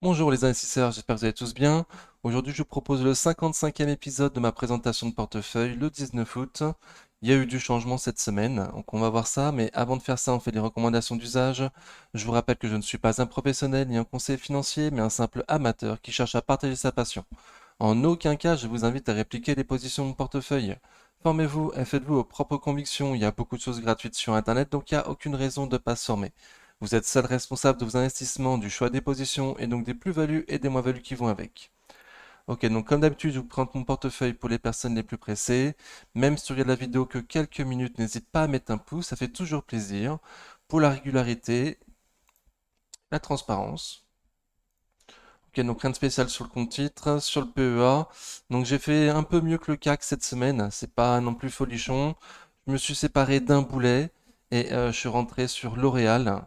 Bonjour les investisseurs, j'espère que vous allez tous bien. Aujourd'hui, je vous propose le 55e épisode de ma présentation de portefeuille le 19 août. Il y a eu du changement cette semaine, donc on va voir ça, mais avant de faire ça, on fait des recommandations d'usage. Je vous rappelle que je ne suis pas un professionnel ni un conseiller financier, mais un simple amateur qui cherche à partager sa passion. En aucun cas, je vous invite à répliquer les positions de mon portefeuille. Formez-vous et faites-vous vos propres convictions. Il y a beaucoup de choses gratuites sur Internet, donc il n'y a aucune raison de ne pas se former. Vous êtes seul responsable de vos investissements, du choix des positions et donc des plus-values et des moins-values qui vont avec. Ok, donc comme d'habitude, je vous présente mon portefeuille pour les personnes les plus pressées. Même si tu regardes la vidéo que quelques minutes, n'hésite pas à mettre un pouce, ça fait toujours plaisir. Pour la régularité, la transparence. Ok, donc rien de spécial sur le compte titre, sur le PEA. Donc j'ai fait un peu mieux que le CAC cette semaine, c'est pas non plus folichon. Je me suis séparé d'un boulet et je suis rentré sur L'Oréal.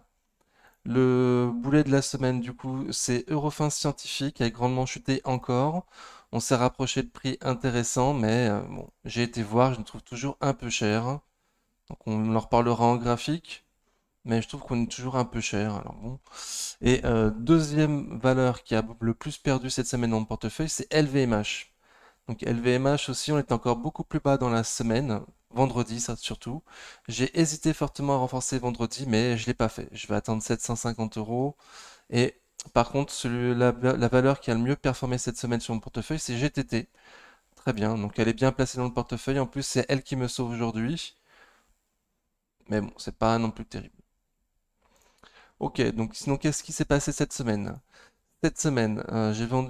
Le boulet de la semaine, du coup, c'est Eurofins Scientifique, qui a grandement chuté encore. On s'est rapproché de prix intéressants, mais bon, j'ai été voir, je le trouve toujours un peu cher. Donc on en reparlera en graphique, mais je trouve qu'on est toujours un peu cher. Alors bon. Et deuxième valeur qui a le plus perdu cette semaine dans mon portefeuille, c'est LVMH. Donc LVMH aussi, on est encore beaucoup plus bas dans la semaine, vendredi ça surtout. J'ai hésité fortement à renforcer vendredi, mais je ne l'ai pas fait. Je vais attendre 750 euros. Et par contre, la valeur qui a le mieux performé cette semaine sur mon portefeuille, c'est GTT. Très bien, donc elle est bien placée dans le portefeuille. En plus, c'est elle qui me sauve aujourd'hui. Mais bon, c'est pas non plus terrible. Ok, donc sinon, qu'est-ce qui s'est passé cette semaine? Cette semaine,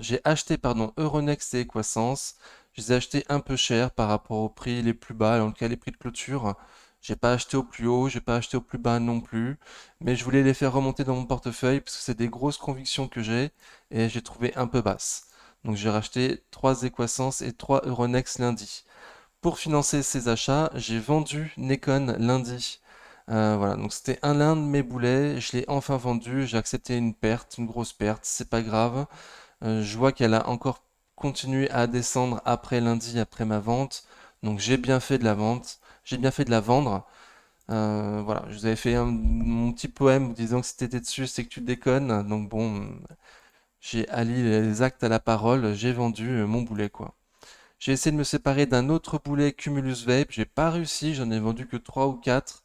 j'ai acheté pardon, Euronext et Equasens. Je les ai achetés un peu cher par rapport aux prix les plus bas, en tout cas les prix de clôture. J'ai pas acheté au plus haut, j'ai pas acheté au plus bas non plus. Mais je voulais les faire remonter dans mon portefeuille parce que c'est des grosses convictions que j'ai et j'ai trouvé un peu basse. Donc j'ai racheté 3 Equasens et 3 Euronext lundi. Pour financer ces achats, j'ai vendu Nekon lundi. Voilà, donc c'était l'un de mes boulets, je l'ai enfin vendu, j'ai accepté une perte, une grosse perte, c'est pas grave. Je vois qu'elle a encore continué à descendre après lundi, après ma vente, donc j'ai bien fait de la vente, j'ai bien fait de la vendre. Voilà, je vous avais fait mon petit poème vous disant que si t'étais dessus, c'est que tu déconnes. Donc bon, j'ai allié les actes à la parole, j'ai vendu mon boulet quoi. J'ai essayé de me séparer d'un autre boulet Cumulus Vape, j'ai pas réussi, j'en ai vendu que 3 ou 4.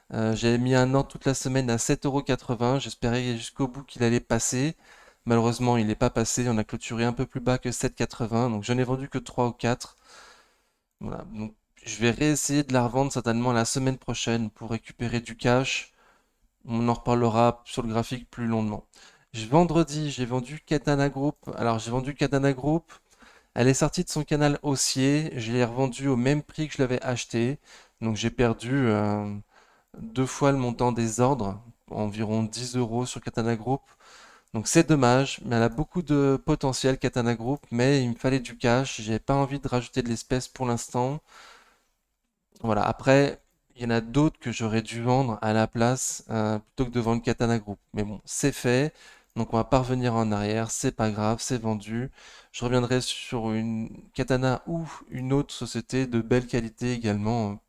J'avais mis un ordre toute la semaine à 7,80 €, j'espérais jusqu'au bout qu'il allait passer. Malheureusement, il n'est pas passé, on a clôturé un peu plus bas que 7,80, donc j'en ai vendu que 3 ou 4. Voilà, donc je vais réessayer de la revendre certainement la semaine prochaine pour récupérer du cash. On en reparlera sur le graphique plus longuement. Vendredi, j'ai vendu Katana Group. Alors j'ai vendu Katana Group. Elle est sortie de son canal haussier, je l'ai revendue au même prix que je l'avais acheté. Donc j'ai perdu deux fois le montant des ordres, environ 10 euros sur Katana Group. Donc c'est dommage, mais elle a beaucoup de potentiel Katana Group, mais il me fallait du cash, j'ai pas envie de rajouter de l'espèce pour l'instant. Voilà, après, il y en a d'autres que j'aurais dû vendre à la place plutôt que de vendre Katana Group. Mais bon, c'est fait, donc on va pas revenir en arrière, c'est pas grave, c'est vendu. Je reviendrai sur une Katana ou une autre société de belle qualité également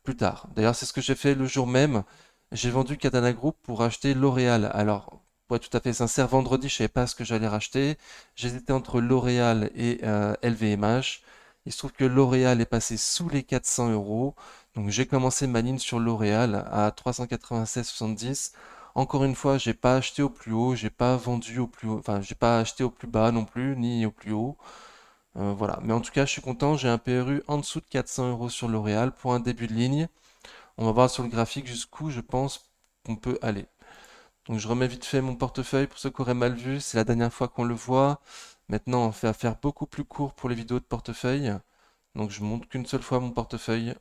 plus tard. D'ailleurs, c'est ce que j'ai fait le jour même. J'ai vendu Katana Group pour acheter L'Oréal. Alors, pour être tout à fait sincère, vendredi, je savais pas ce que j'allais racheter. J'hésitais entre L'Oréal et LVMH. Il se trouve que L'Oréal est passé sous les 400 euros. Donc, j'ai commencé ma ligne sur L'Oréal à 396,70. Encore une fois, j'ai pas acheté au plus haut, j'ai pas vendu au plus haut, enfin, j'ai pas acheté au plus bas non plus, ni au plus haut. Voilà. Mais en tout cas, je suis content. J'ai un PRU en dessous de 400 euros sur L'Oréal pour un début de ligne. On va voir sur le graphique jusqu'où je pense qu'on peut aller. Donc je remets vite fait mon portefeuille pour ceux qui auraient mal vu. C'est la dernière fois qu'on le voit. Maintenant, on fait affaire beaucoup plus court pour les vidéos de portefeuille. Donc je montre qu'une seule fois mon portefeuille.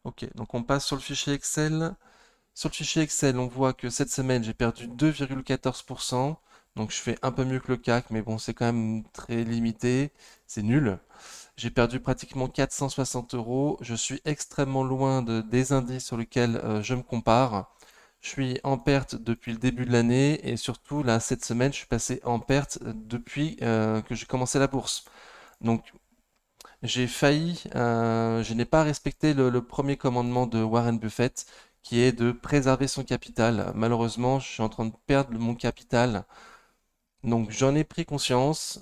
Ok, donc on passe sur le fichier Excel. Sur le fichier Excel, on voit que cette semaine, j'ai perdu 2,14%. Donc je fais un peu mieux que le CAC, mais bon, c'est quand même très limité. C'est nul. J'ai perdu pratiquement 460 euros. Je suis extrêmement loin des indices sur lesquels je me compare. Je suis en perte depuis le début de l'année et surtout là cette semaine je suis passé en perte depuis que j'ai commencé la bourse. Donc j'ai failli, je n'ai pas respecté le premier commandement de Warren Buffett qui est de préserver son capital. Malheureusement je suis en train de perdre mon capital Donc j'en ai pris conscience.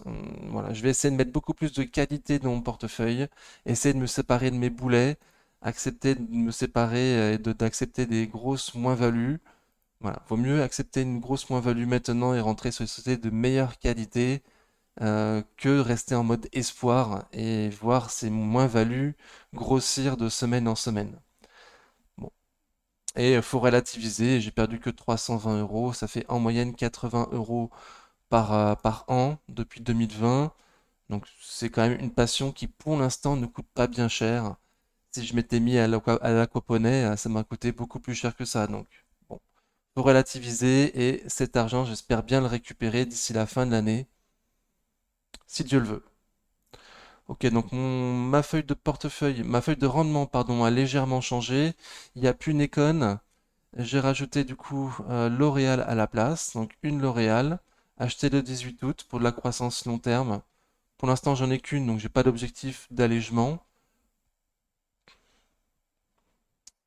Voilà, je vais essayer de mettre beaucoup plus de qualité dans mon portefeuille, essayer de me séparer de mes boulets, accepter de me séparer et d'accepter des grosses moins-values. Voilà, vaut mieux accepter une grosse moins-value maintenant et rentrer sur une société de meilleure qualité que rester en mode espoir et voir ces moins-values grossir de semaine en semaine. Bon. Et il faut relativiser, j'ai perdu que 320 euros, ça fait en moyenne 80 euros par an depuis 2020. Donc c'est quand même une passion qui pour l'instant ne coûte pas bien cher. Si je m'étais mis à l'aquaponie, ça m'a coûté beaucoup plus cher que ça. Donc bon, faut relativiser et cet argent, j'espère bien le récupérer d'ici la fin de l'année, si Dieu le veut. Ok, donc ma feuille de portefeuille, ma feuille de rendement, pardon, a légèrement changé. Il n'y a plus Nikon. J'ai rajouté du coup L'Oréal à la place. Donc une L'Oréal, achetée le 18 août pour de la croissance long terme. Pour l'instant, j'en ai qu'une, donc j'ai pas d'objectif d'allègement.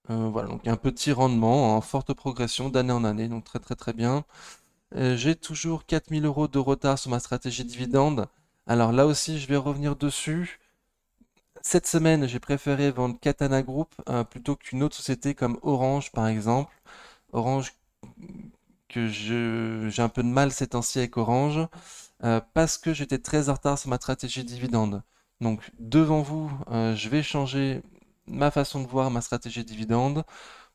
Voilà, donc un petit rendement en forte progression d'année en année, donc très très très bien. J'ai toujours 4000 euros de retard sur ma stratégie dividende. Alors là aussi, je vais revenir dessus. Cette semaine, j'ai préféré vendre Katana Group plutôt qu'une autre société comme Orange, par exemple. Orange, j'ai un peu de mal ces temps-ci avec Orange, parce que j'étais très en retard sur ma stratégie dividende. Donc, devant vous, je vais changer ma façon de voir ma stratégie dividende.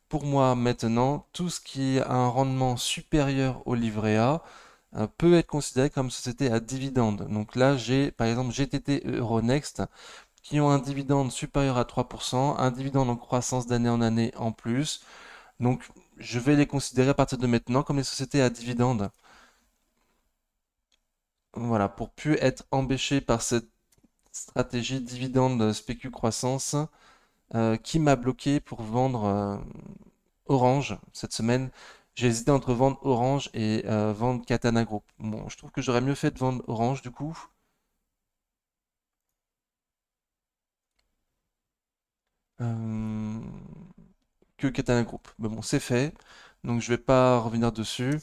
Pour moi, maintenant, tout ce qui a un rendement supérieur au livret A peut être considéré comme société à dividende. Donc là, j'ai par exemple GTT et Euronext qui ont un dividende supérieur à 3%, un dividende en croissance d'année en année en plus. Donc, je vais les considérer à partir de maintenant comme des sociétés à dividende. Voilà, pour plus être embêché par cette stratégie dividende spécu croissance qui m'a bloqué pour vendre Orange cette semaine. J'ai hésité entre vendre Orange et vendre Katana Group. Bon, je trouve que j'aurais mieux fait de vendre Orange du coup. Euh, que Katana Group. Mais bon, c'est fait, donc je vais pas revenir dessus,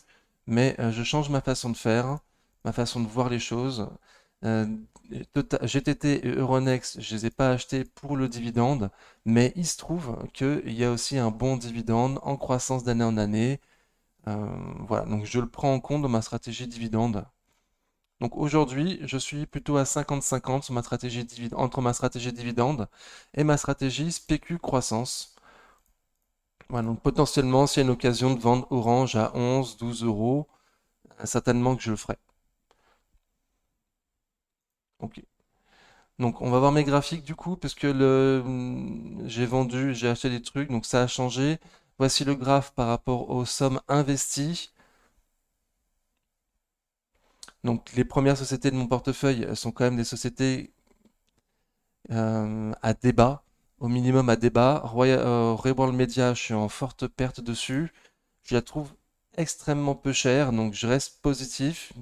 mais je change ma façon de faire, ma façon de voir les choses. Euh, GTT et Euronext, je les ai pas achetés pour le dividende, mais il se trouve qu'il y a aussi un bon dividende en croissance d'année en année. Euh, voilà, donc je le prends en compte dans ma stratégie dividende. Donc aujourd'hui, je suis plutôt à 50-50 sur ma stratégie entre ma stratégie dividende et ma stratégie spécu croissance. Voilà, donc potentiellement, s'il y a une occasion de vendre Orange à 11, 12 euros, certainement que je le ferai. Ok. Donc on va voir mes graphiques du coup, parce que j'ai vendu, j'ai acheté des trucs, donc ça a changé. Voici le graphe par rapport aux sommes investies. Donc les premières sociétés de mon portefeuille sont quand même des sociétés à débat, au minimum à débat. Reworld Media, je suis en forte perte dessus. Je la trouve extrêmement peu chère, donc je reste positif.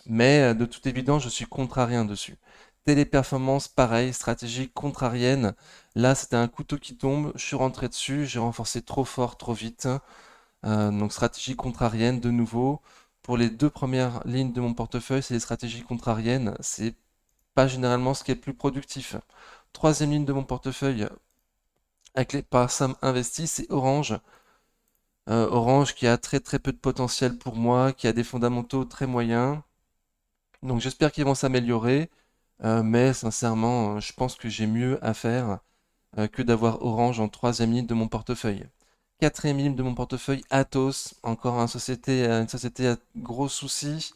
Mais de toute évidence, je suis contrarien dessus. Téléperformance, pareil, stratégie contrarienne. Là, c'était un couteau qui tombe, je suis rentré dessus, j'ai renforcé trop fort, trop vite. Donc stratégie contrarienne de nouveau. Pour les deux premières lignes de mon portefeuille, c'est les stratégies contrariennes. C'est pas généralement ce qui est le plus productif. Troisième ligne de mon portefeuille, avec les par somme investie, c'est Orange. Orange qui a très très peu de potentiel pour moi, qui a des fondamentaux très moyens. Donc j'espère qu'ils vont s'améliorer, mais sincèrement, je pense que j'ai mieux à faire que d'avoir Orange en troisième ligne de mon portefeuille. Quatrième ligne de mon portefeuille, Atos, encore une société à gros soucis.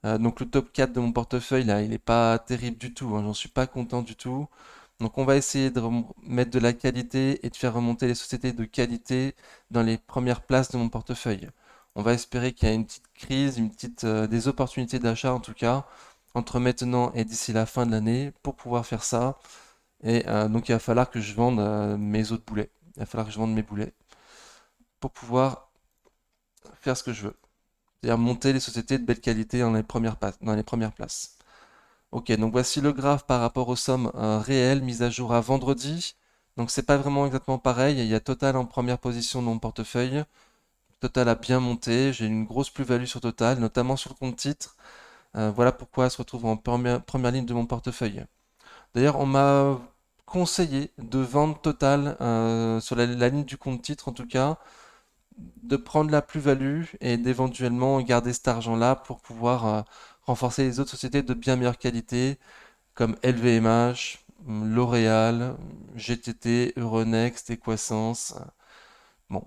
Donc le top 4 de mon portefeuille, là, il n'est pas terrible du tout, hein, j'en suis pas content du tout. Donc on va essayer de mettre de la qualité et de faire remonter les sociétés de qualité dans les premières places de mon portefeuille. On va espérer qu'il y a une petite crise, des opportunités d'achat en tout cas, entre maintenant et d'ici la fin de l'année pour pouvoir faire ça. Et donc il va falloir que je vende mes autres boulets. Il va falloir que je vende mes boulets pour pouvoir faire ce que je veux. C'est-à-dire monter les sociétés de belle qualité dans les premières places. Ok, donc voici le graphe par rapport aux sommes réelles mises à jour à vendredi. Donc c'est pas vraiment exactement pareil. Il y a Total en première position dans mon portefeuille. Total a bien monté, j'ai une grosse plus-value sur Total, notamment sur le compte titre. Voilà pourquoi elle se retrouve en première ligne de mon portefeuille. D'ailleurs, on m'a conseillé de vendre Total sur la ligne du compte titre en tout cas, de prendre la plus-value et d'éventuellement garder cet argent-là pour pouvoir renforcer les autres sociétés de bien meilleure qualité comme LVMH, L'Oréal, GTT, Euronext, Equasens. Bon,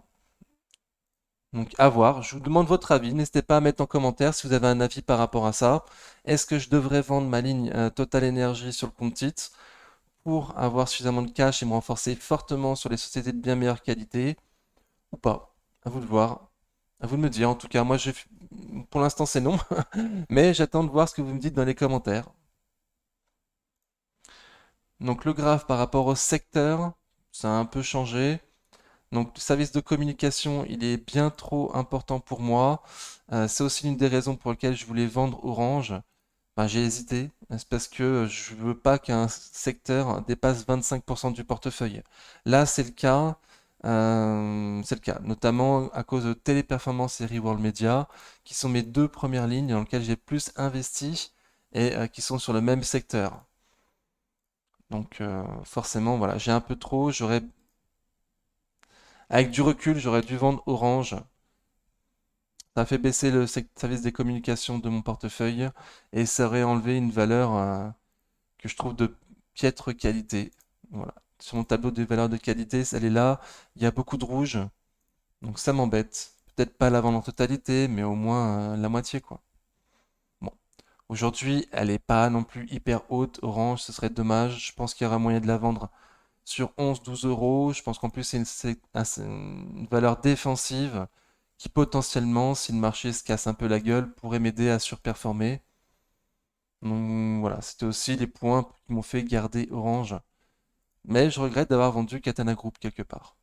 donc à voir. Je vous demande votre avis. N'hésitez pas à mettre en commentaire si vous avez un avis par rapport à ça. Est-ce que je devrais vendre ma ligne Total Energy sur le compte titre pour avoir suffisamment de cash et me renforcer fortement sur les sociétés de bien meilleure qualité ou pas? À vous de voir. À vous de me dire. En tout cas, pour l'instant, c'est non. Mais j'attends de voir ce que vous me dites dans les commentaires. Donc le graphe par rapport au secteur, ça a un peu changé. Donc le service de communication, il est bien trop important pour moi. C'est aussi l'une des raisons pour lesquelles je voulais vendre Orange. Ben, j'ai hésité. C'est parce que je veux pas qu'un secteur dépasse 25% du portefeuille. Là, c'est le cas. C'est le cas, notamment à cause de Téléperformance et Reworld Media, qui sont mes deux premières lignes dans lesquelles j'ai plus investi et qui sont sur le même secteur. Donc forcément, voilà, j'ai un peu trop. Avec du recul, j'aurais dû vendre Orange. Ça a fait baisser le service des communications de mon portefeuille et ça aurait enlevé une valeur que je trouve de piètre qualité. Voilà. Sur mon tableau de valeurs de qualité, elle est là. Il y a beaucoup de rouge, donc ça m'embête. Peut-être pas la vendre en totalité, mais au moins la moitié, quoi. Bon. Aujourd'hui, elle est pas non plus hyper haute, Orange, ce serait dommage. Je pense qu'il y aura moyen de la vendre sur 11-12 euros. Je pense qu'en plus, c'est une valeur défensive qui potentiellement, si le marché se casse un peu la gueule, pourrait m'aider à surperformer. Donc voilà, c'était aussi les points qui m'ont fait garder Orange. Mais je regrette d'avoir vendu Katana Group quelque part.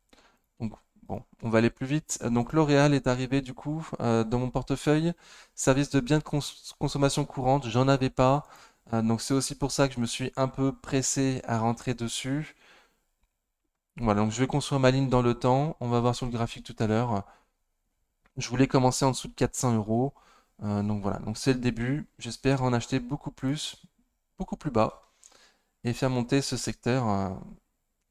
Donc bon, on va aller plus vite. Donc L'Oréal est arrivé du coup dans mon portefeuille. Service de biens de consommation courante, j'en avais pas. Donc c'est aussi pour ça que je me suis un peu pressé à rentrer dessus. Voilà, donc je vais construire ma ligne dans le temps. On va voir sur le graphique tout à l'heure. Je voulais commencer en dessous de 400 euros. Donc voilà, donc c'est le début. J'espère en acheter beaucoup plus bas et faire monter ce secteur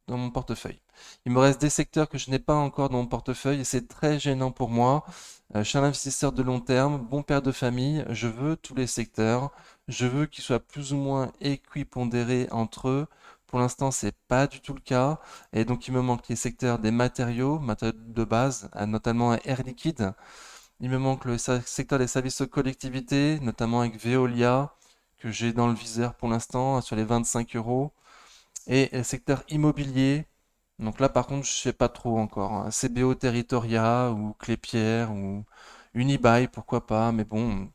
dans mon portefeuille. Il me reste des secteurs que je n'ai pas encore dans mon portefeuille et c'est très gênant pour moi. Je suis un investisseur de long terme, bon père de famille, je veux tous les secteurs, je veux qu'ils soient plus ou moins équipondérés entre eux. Pour l'instant, c'est pas du tout le cas et donc il me manque les secteurs des matériaux de base, notamment Air Liquide. Il me manque le secteur des services aux collectivités, notamment avec Veolia, que j'ai dans le viseur pour l'instant sur les 25 euros. Et le secteur immobilier, donc là par contre je sais pas trop encore, hein. CBO Territoria ou Clépierre ou Unibail, pourquoi pas, mais bon,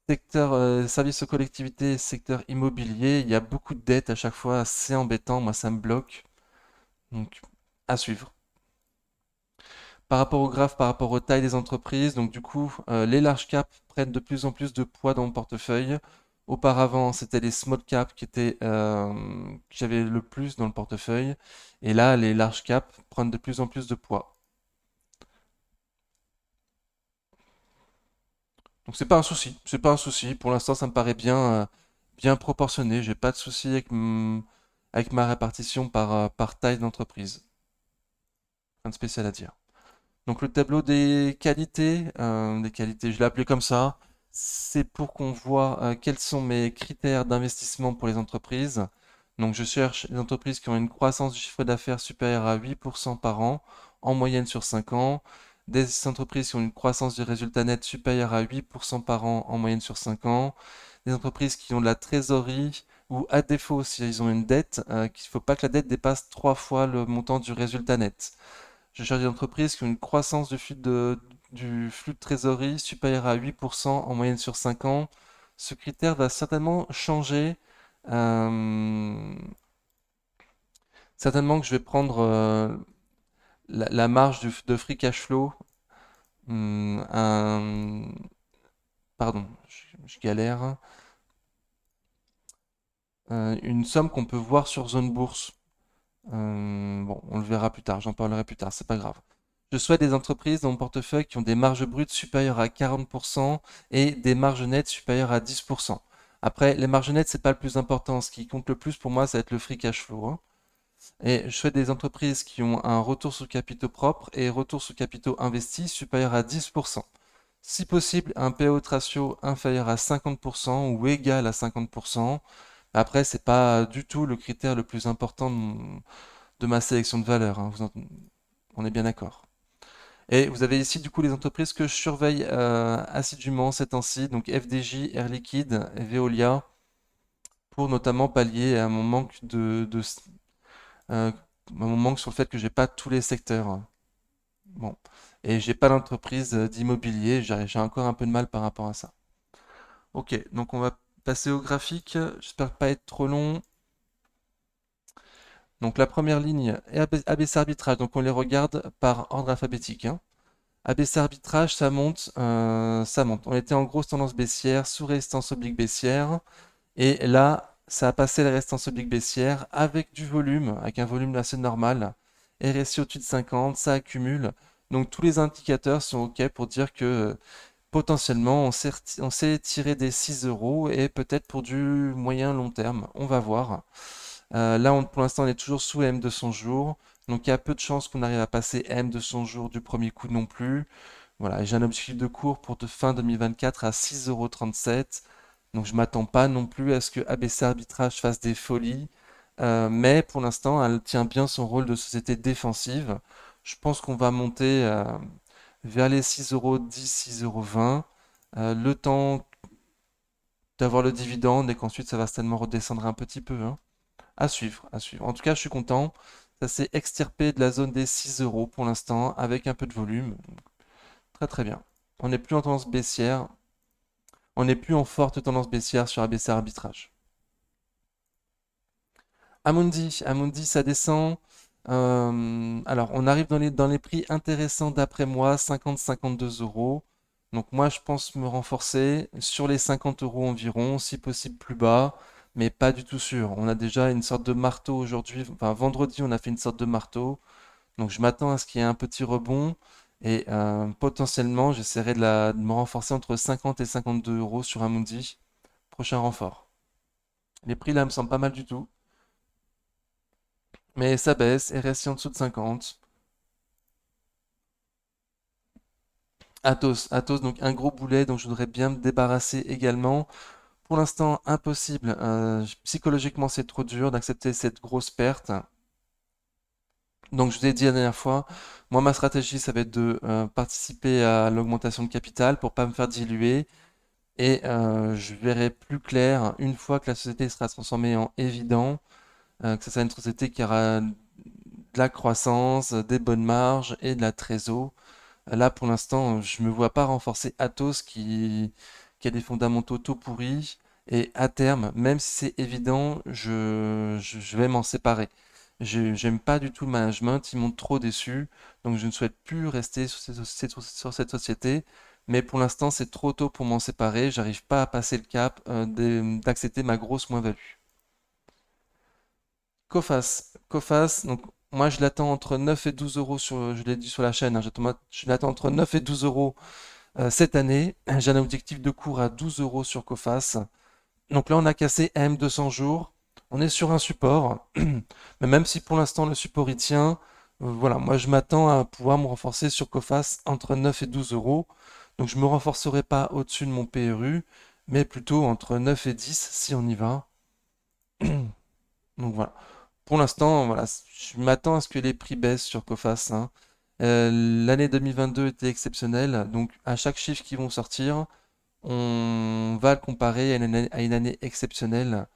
secteur service aux collectivités, secteur immobilier, il y a beaucoup de dettes à chaque fois, c'est embêtant, moi ça me bloque, donc à suivre. Par rapport au graphe, par rapport aux tailles des entreprises, donc du coup, les large caps prennent de plus en plus de poids dans mon portefeuille. Auparavant, c'était les small caps que j'avais le plus dans le portefeuille. Et là, les large caps prennent de plus en plus de poids. Donc c'est pas un souci, c'est pas un souci. Pour l'instant, ça me paraît bien proportionné. J'ai pas de souci avec ma répartition par taille d'entreprise. Rien de spécial à dire. Donc le tableau des qualités, je l'ai appelé comme ça, c'est pour qu'on voit quels sont mes critères d'investissement pour les entreprises. Donc je cherche les entreprises qui ont une croissance du chiffre d'affaires supérieure à 8% par an, en moyenne sur 5 ans. Des entreprises qui ont une croissance du résultat net supérieure à 8% par an, en moyenne sur 5 ans. Des entreprises qui ont de la trésorerie, ou à défaut, si ils ont une dette, qu'il ne faut pas que la dette dépasse 3 fois le montant du résultat net. Je cherche des entreprises qui ont une croissance du flux de trésorerie supérieure à 8% en moyenne sur 5 ans. Ce critère va certainement changer. Euh, Certainement que je vais prendre la marge de free cash flow. hum, un- Pardon, je galère. Une somme qu'on peut voir sur Zone Bourse. Bon, on le verra plus tard, j'en parlerai plus tard, c'est pas grave. Je souhaite des entreprises dans mon portefeuille qui ont des marges brutes supérieures à 40% et des marges nettes supérieures à 10%. Après, les marges nettes, c'est pas le plus important. Ce qui compte le plus pour moi, ça va être le free cash flow, hein. Et je souhaite des entreprises qui ont un retour sur capitaux propre et retour sur capitaux investis supérieur à 10%. Si possible, un payout ratio inférieur à 50% ou égal à 50%. Après, c'est pas du tout le critère le plus important de ma sélection de valeurs, hein. On est bien d'accord. Et vous avez ici du coup les entreprises que je surveille assidûment ces temps-ci, donc FDJ, Air Liquide et Veolia, pour notamment pallier à mon manque mon manque sur le fait que j'ai pas tous les secteurs. Bon. Et j'ai pas d'entreprise d'immobilier, j'ai encore un peu de mal par rapport à ça. Ok, donc on va passer au graphique. J'espère pas être trop long. Donc la première ligne est ABC arbitrage, donc on les regarde par ordre alphabétique, hein. ABC arbitrage, ça monte, ça monte. On était en grosse tendance baissière, sous résistance oblique baissière, et là, ça a passé la résistance oblique baissière avec du volume, avec un volume assez normal. RSI au-dessus de 50, ça accumule. Donc tous les indicateurs sont OK pour dire que potentiellement on s'est tiré des 6 euros et peut-être pour du moyen long terme. On va voir. Là, pour l'instant, on est toujours sous M de 100 jours. Donc il y a peu de chances qu'on arrive à passer M de 100 jours du premier coup non plus. Voilà, j'ai un objectif de cours pour de fin 2024 à 6,37 €. Donc je m'attends pas non plus à ce que ABC Arbitrage fasse des folies. Mais pour l'instant, elle tient bien son rôle de société défensive. Je pense qu'on va monter vers les 6,10 €, 6,20 €. Le temps d'avoir le dividende et qu'ensuite ça va certainement redescendre un petit peu, hein. À suivre, à suivre. En tout cas, je suis content. Ça s'est extirpé de la zone des 6 euros pour l'instant avec un peu de volume. Très très bien. On n'est plus en tendance baissière. On n'est plus en forte tendance baissière sur ABC arbitrage. Amundi, ça descend. Alors, on arrive dans les prix intéressants d'après moi, 50-52 euros. Donc moi, je pense me renforcer sur les 50 euros environ, si possible plus bas, mais pas du tout sûr. On a déjà une sorte de marteau aujourd'hui. Enfin, vendredi, on a fait une sorte de marteau. Donc je m'attends à ce qu'il y ait un petit rebond. Et potentiellement, j'essaierai de me renforcer entre 50 et 52 euros sur Amundi. Prochain renfort. Les prix là me semblent pas mal du tout. Mais ça baisse, RSI en dessous de 50. Athos, donc un gros boulet dont je voudrais bien me débarrasser également. Pour l'instant, impossible. Psychologiquement, c'est trop dur d'accepter cette grosse perte. Donc, je vous ai dit la dernière fois, moi, ma stratégie, ça va être de participer à l'augmentation de capital pour pas me faire diluer. Et je verrai plus clair une fois que la société sera transformée en évident, que ce sera une société qui aura de la croissance, des bonnes marges et de la trésor. Là, pour l'instant, je me vois pas renforcer Atos qui a des fondamentaux tout pourris. Et à terme, même si c'est évident, je vais m'en séparer. J'aime pas du tout le management, ils m'ont trop déçu. Donc je ne souhaite plus rester sur cette société. Mais pour l'instant, c'est trop tôt pour m'en séparer. J'arrive pas à passer le cap d'accepter ma grosse moins-value. Coface, donc moi je l'attends entre 9 et 12 euros je l'ai dit sur la chaîne, hein, je l'attends entre 9 et 12 euros cette année. J'ai un objectif de cours à 12 euros sur Coface. Donc là on a cassé M 200 jours. On est sur un support. Mais même si pour l'instant le support y tient, voilà, moi je m'attends à pouvoir me renforcer sur Coface entre 9 et 12 euros. Donc je ne me renforcerai pas au-dessus de mon PRU, mais plutôt entre 9 et 10 si on y va. Donc voilà. Pour l'instant, voilà, je m'attends à ce que les prix baissent sur Coface, hein. L'année 2022 était exceptionnelle, donc à chaque chiffre qui vont sortir, on va le comparer à une année exceptionnelle.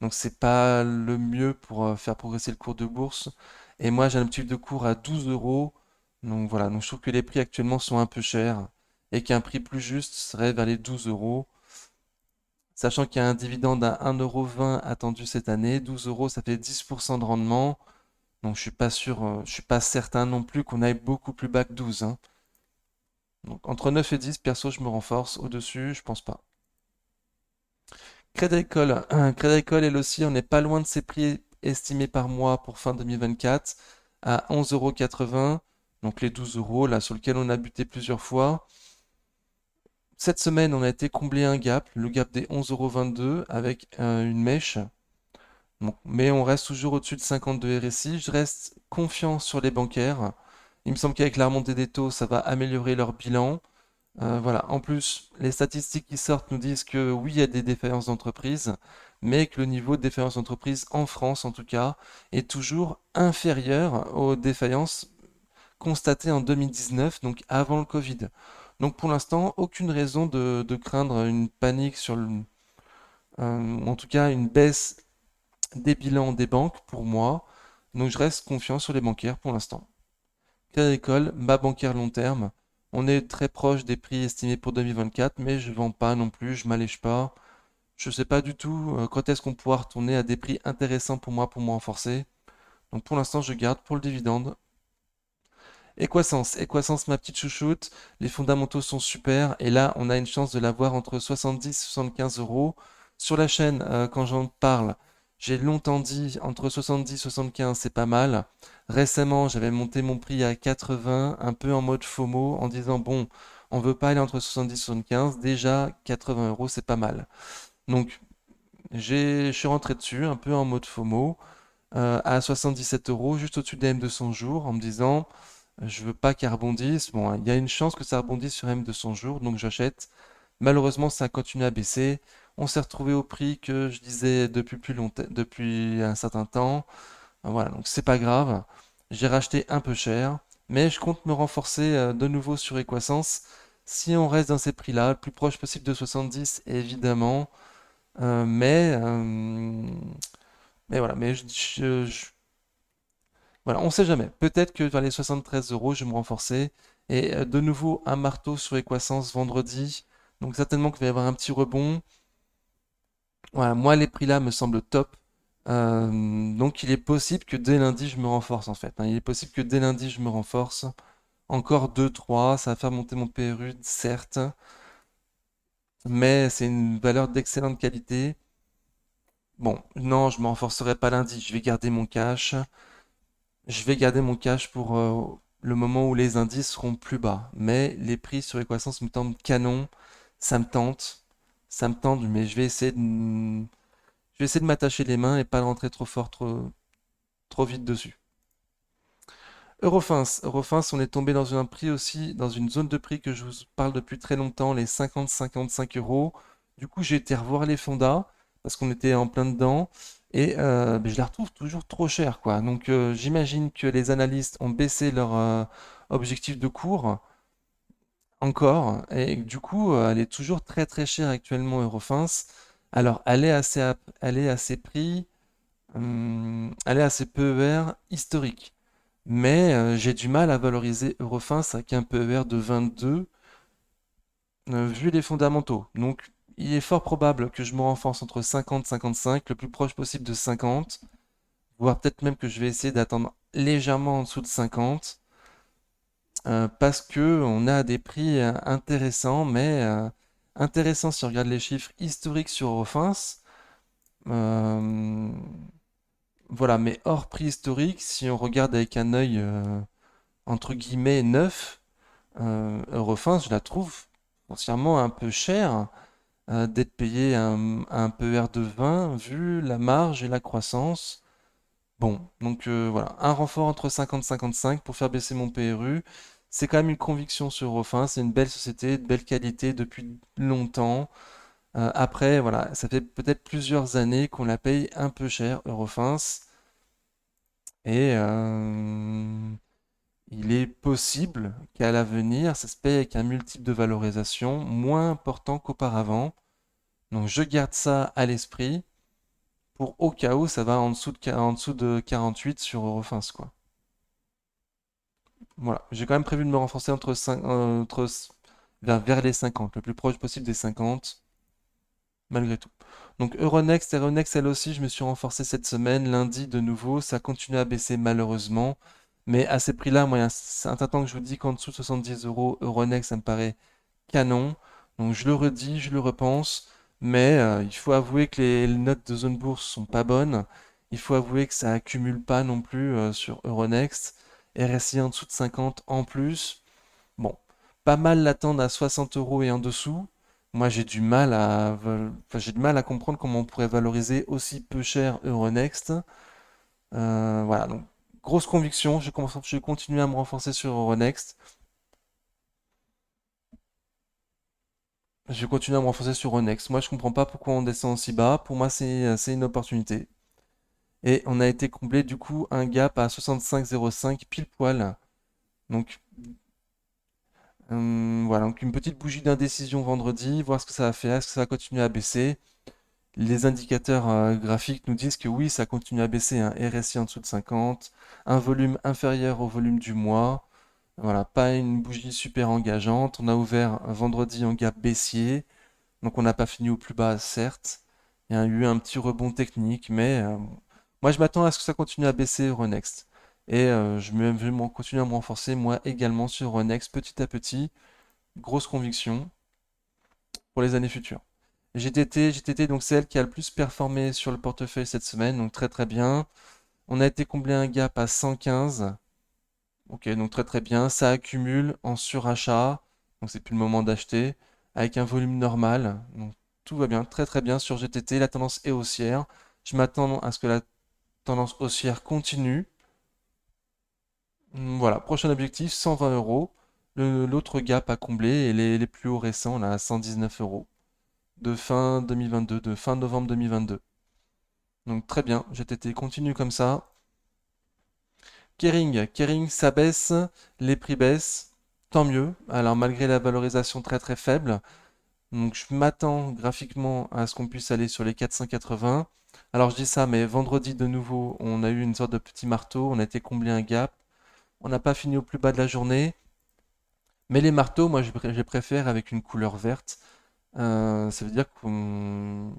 Donc c'est pas le mieux pour faire progresser le cours de bourse. Et moi j'ai un objectif de cours à 12 euros. Donc voilà, donc je trouve que les prix actuellement sont un peu chers et qu'un prix plus juste serait vers les 12 euros. Sachant qu'il y a un dividende à 1,20 € attendu cette année, 12 euros, ça fait 10% de rendement. Donc je suis pas sûr, je suis pas certain non plus qu'on aille beaucoup plus bas que 12, hein. Donc entre 9 et 10, perso, je me renforce. Au-dessus, je pense pas. Crédit Agricole, Crédit Agricole, elle aussi, on n'est pas loin de ses prix estimés par mois pour fin 2024 à 11,80 €. donc les 12 euros là sur lequel on a buté plusieurs fois. Cette semaine, on a été combler un gap, le gap des 11,22 € avec une mèche. Bon, mais on reste toujours au-dessus de 52 RSI. Je reste confiant sur les bancaires. Il me semble qu'avec la remontée des taux, ça va améliorer leur bilan. Voilà. En plus, les statistiques qui sortent nous disent que oui, il y a des défaillances d'entreprise, mais que le niveau de défaillance d'entreprise en France, en tout cas, est toujours inférieur aux défaillances constatées en 2019, donc avant le Covid. Donc pour l'instant, aucune raison de craindre une panique sur en tout cas une baisse des bilans des banques pour moi. Donc je reste confiant sur les bancaires pour l'instant. Crédit Agricole, ma bancaire long terme. On est très proche des prix estimés pour 2024, mais je ne vends pas non plus, je m'allège pas. Je ne sais pas du tout quand est-ce qu'on pourra retourner à des prix intéressants pour moi renforcer. Donc pour l'instant, je garde pour le dividende. Equasens, ma petite chouchoute, les fondamentaux sont super et là on a une chance de l'avoir entre 70 et 75 euros. Sur la chaîne, quand j'en parle, j'ai longtemps dit entre 70 et 75 c'est pas mal. Récemment j'avais monté mon prix à 80, un peu en mode FOMO, en disant bon, on veut pas aller entre 70 et 75, déjà 80 euros c'est pas mal. Donc je suis rentré dessus, un peu en mode FOMO, à 77 euros, juste au-dessus des M200 jours, en me disant je veux pas qu'elle rebondisse. Bon, il y a une chance que ça rebondisse sur M200 jours, donc j'achète. Malheureusement, ça a continué à baisser. On s'est retrouvé au prix que je disais depuis plus longtemps, depuis un certain temps. Voilà, donc c'est pas grave. J'ai racheté un peu cher, mais je compte me renforcer de nouveau sur Equasens. Si on reste dans ces prix-là, le plus proche possible de 70, évidemment. Euh, mais, euh, mais voilà, mais voilà, on sait jamais. Peut-être que vers les 73 euros, je vais me renforcer. Et de nouveau, un marteau sur Equasens vendredi. Donc certainement qu'il va y avoir un petit rebond. Voilà, moi, les prix là me semblent top. Donc il est possible que dès lundi, je me renforce en fait, hein. Il est possible que dès lundi, je me renforce. Encore deux, trois, ça va faire monter mon PRU, certes. Mais c'est une valeur d'excellente qualité. Bon, non, je me renforcerai pas lundi. Je vais garder mon cash. Je vais garder mon cash pour le moment où les indices seront plus bas. Mais les prix sur Equasens me tentent canon. Ça me tente. Ça me tente, mais je vais essayer de m'attacher les mains et pas de rentrer trop fort, trop vite dessus. Eurofins, on est tombé dans un prix aussi, dans une zone de prix que je vous parle depuis très longtemps, les 50-55 euros. Du coup, j'ai été revoir les fondas parce qu'on était en plein dedans et ben, je la retrouve toujours trop chère, quoi. Donc, j'imagine que les analystes ont baissé leur objectif de cours encore et du coup, elle est toujours très très chère actuellement, Eurofins. Alors, elle est à ses prix, elle est à ses PER historiques. Mais j'ai du mal à valoriser Eurofins avec un PER de 22 vu les fondamentaux. Donc il est fort probable que je me renforce entre 50 et 55, le plus proche possible de 50, voire peut-être même que je vais essayer d'attendre légèrement en dessous de 50, parce que on a des prix intéressants, mais intéressants si on regarde les chiffres historiques sur Eurofins. Euh, voilà, mais hors prix historique, si on regarde avec un œil entre guillemets neuf, Eurofins, je la trouve foncièrement un peu chère d'être payé un PER de 20 vu la marge et la croissance. Bon, donc voilà, un renfort entre 50 et 55 pour faire baisser mon PRU. C'est quand même une conviction sur Eurofins, c'est une belle société, de belle qualité depuis longtemps. Après, voilà, ça fait peut-être plusieurs années qu'on la paye un peu cher, Eurofins. Et il est possible qu'à l'avenir, ça se paye avec un multiple de valorisation moins important qu'auparavant. Donc je garde ça à l'esprit pour au cas où ça va en dessous de 48 sur Eurofins, quoi. Voilà, j'ai quand même prévu de me renforcer vers les 50, le plus proche possible des 50, malgré tout. Donc Euronext, elle aussi, je me suis renforcé cette semaine, lundi de nouveau, ça continue à baisser malheureusement. Mais à ces prix-là, moi, il y a un certain temps que je vous dis qu'en dessous de 70 euros, Euronext, ça me paraît canon. Donc je le redis, je le repense, mais il faut avouer que les notes de zone bourse sont pas bonnes. Il faut avouer que ça accumule pas non plus sur Euronext. RSI en dessous de 50 en plus. Bon, pas mal l'attendre à 60 euros et en dessous. Moi, j'ai du mal à comprendre comment on pourrait valoriser aussi peu cher Euronext. Voilà, donc grosse conviction. Je continue à me renforcer sur Euronext. Je vais continuer à me renforcer sur Euronext. Moi, je comprends pas pourquoi on descend aussi bas. Pour moi, c'est une opportunité. Et on a été comblé du coup un gap à 65,05 pile poil. Donc voilà, donc une petite bougie d'indécision vendredi, voir ce que ça va faire, est-ce que ça va continuer à baisser. Les indicateurs graphiques nous disent que oui, ça continue à baisser, un RSI en dessous de 50, un volume inférieur au volume du mois. Voilà, pas une bougie super engageante. On a ouvert un vendredi en gap baissier, donc on n'a pas fini au plus bas, certes. Il y a eu un petit rebond technique, mais moi je m'attends à ce que ça continue à baisser Euronext. Et je vais continuer à me renforcer moi également sur Euronext petit à petit. Grosse conviction pour les années futures. GTT, donc c'est elle qui a le plus performé sur le portefeuille cette semaine, donc très très bien. On a été comblé un gap à 115. Ok, donc très très bien. Ça accumule en surachat, donc c'est plus le moment d'acheter, avec un volume normal. Donc tout va bien, très très bien sur GTT. La tendance est haussière. Je m'attends à ce que la tendance haussière continue. Voilà, prochain objectif, 120 euros. L'autre gap à combler et les plus hauts récents, là, à 119 euros. De fin 2022, de fin novembre 2022. Donc très bien, GTT continue comme ça. Kering, ça baisse, les prix baissent, tant mieux. Alors malgré la valorisation très très faible, donc je m'attends graphiquement à ce qu'on puisse aller sur les 480. Alors je dis ça, mais vendredi de nouveau, on a eu une sorte de petit marteau, on a été comblé un gap. On n'a pas fini au plus bas de la journée, mais les marteaux, moi je les préfère avec une couleur verte. Ça veut dire qu'on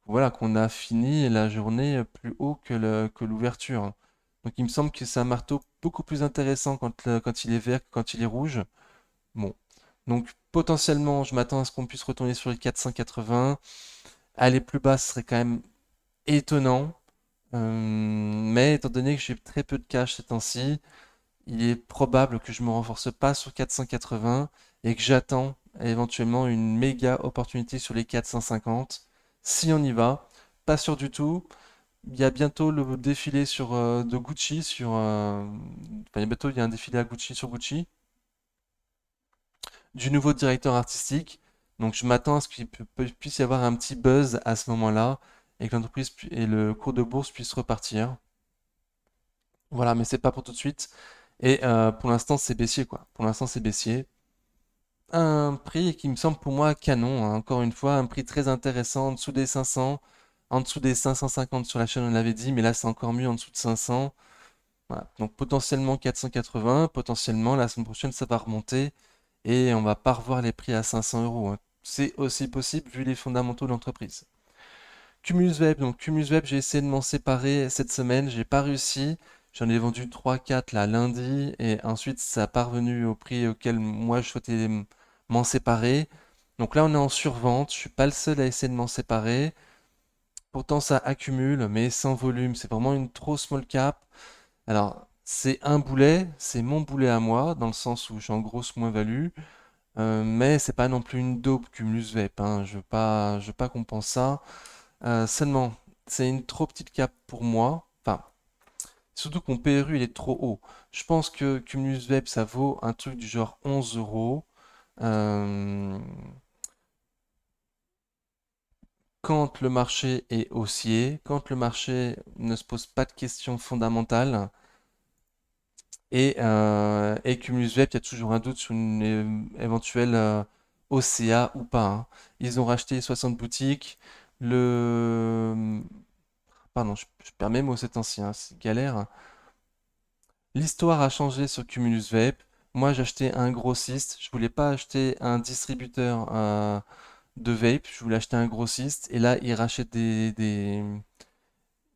voilà, qu'on a fini la journée plus haut que l'ouverture. Donc il me semble que c'est un marteau beaucoup plus intéressant quand il est vert que quand il est rouge. Bon. Donc potentiellement, je m'attends à ce qu'on puisse retourner sur les 480. Aller plus bas, ce serait quand même étonnant. Mais étant donné que j'ai très peu de cash ces temps-ci, il est probable que je me renforce pas sur 480 et que j'attends éventuellement une méga opportunité sur les 450. Si on y va, pas sûr du tout. Il y a bientôt le défilé de Gucci il y a un défilé à Gucci sur Gucci du nouveau directeur artistique. Donc je m'attends à ce puisse y avoir un petit buzz à ce moment-là et que et le cours de bourse puisse repartir. Voilà, mais c'est pas pour tout de suite. Et pour l'instant, c'est baissier, quoi. Pour l'instant, c'est baissier. Un prix qui me semble pour moi canon, hein. Encore une fois, un prix très intéressant, en dessous des 500, en dessous des 550 sur la chaîne, on l'avait dit, mais là, c'est encore mieux en dessous de 500. Voilà. Donc potentiellement 480, potentiellement la semaine prochaine, ça va remonter et on va pas revoir les prix à 500 euros, hein. C'est aussi possible vu les fondamentaux de l'entreprise. Cumulus Web, donc Cumulus Web, j'ai essayé de m'en séparer cette semaine, j'ai pas réussi. J'en ai vendu 3-4 là lundi et ensuite ça n'a pas revenu au prix auquel moi je souhaitais m'en séparer. Donc là on est en survente, je suis pas le seul à essayer de m'en séparer. Pourtant ça accumule mais sans volume, c'est vraiment une trop small cap. Alors c'est un boulet, c'est mon boulet à moi dans le sens où j'ai en grosse moins-value. Mais c'est pas non plus une dope Cumulus Web, hein. Je veux pas qu'on pense ça. Seulement, c'est une trop petite cap pour moi. Enfin, surtout que mon PRU il est trop haut. Je pense que Cumulus Web ça vaut un truc du genre 11 euros. Euh, Quand le marché est haussier, quand le marché ne se pose pas de questions fondamentales, et Cumulus Web, il y a toujours un doute sur une éventuelle OCA ou pas, hein. Ils ont racheté 60 boutiques. Le... Pardon, je perds mes mots, c'est ancien, c'est galère, hein. L'histoire a changé sur Cumulus Vape. Moi, j'achetais un grossiste. Je voulais pas acheter un distributeur de vape. Je voulais acheter un grossiste. Et là, il rachète des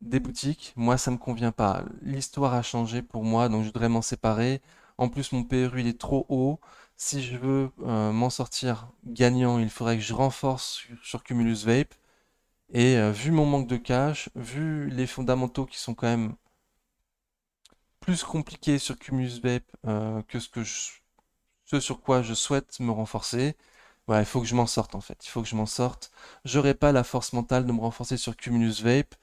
boutiques. Moi, ça me convient pas. L'histoire a changé pour moi, donc je voudrais m'en séparer. En plus, mon PRU, il est trop haut. Si je veux m'en sortir gagnant, il faudrait que je renforce sur Cumulus Vape. Et vu mon manque de cash, vu les fondamentaux qui sont quand même plus compliqué sur Cumulus Vape que ce sur quoi je souhaite me renforcer. Voilà, il faut que je m'en sorte en fait. Il faut que je m'en sorte. J'aurai pas la force mentale de me renforcer sur Cumulus Vape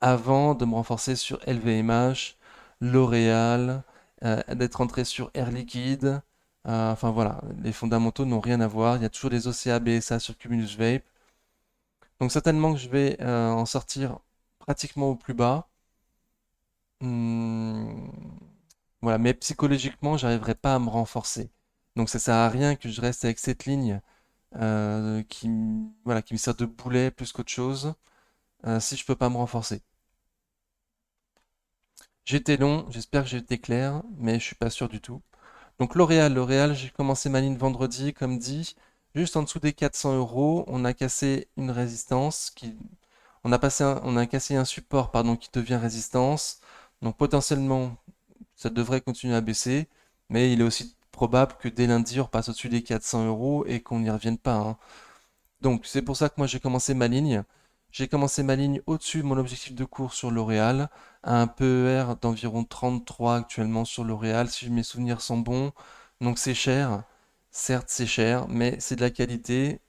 avant de me renforcer sur LVMH, L'Oréal, d'être entré sur Air Liquide. Enfin voilà, les fondamentaux n'ont rien à voir. Il y a toujours des OCA, BSA sur Cumulus Vape. Donc certainement que je vais en sortir pratiquement au plus bas. Hmm, voilà, mais psychologiquement, j'arriverai pas à me renforcer. Donc ça sert à rien que je reste avec cette ligne voilà, qui me sert de boulet plus qu'autre chose si je peux pas me renforcer. J'étais long, j'espère que j'ai été clair, mais je suis pas sûr du tout. Donc L'Oréal, j'ai commencé ma ligne vendredi, comme dit, juste en dessous des 400 euros. On a cassé une résistance on a cassé un support, pardon, qui devient résistance. Donc potentiellement, ça devrait continuer à baisser, mais il est aussi probable que dès lundi, on repasse au-dessus des 400 euros et qu'on n'y revienne pas, hein. Donc, c'est pour ça que moi j'ai commencé ma ligne. J'ai commencé ma ligne au-dessus de mon objectif de cours sur L'Oréal, à un PER d'environ 33 actuellement sur L'Oréal, si mes souvenirs sont bons. Donc c'est cher, certes c'est cher, mais c'est de la qualité.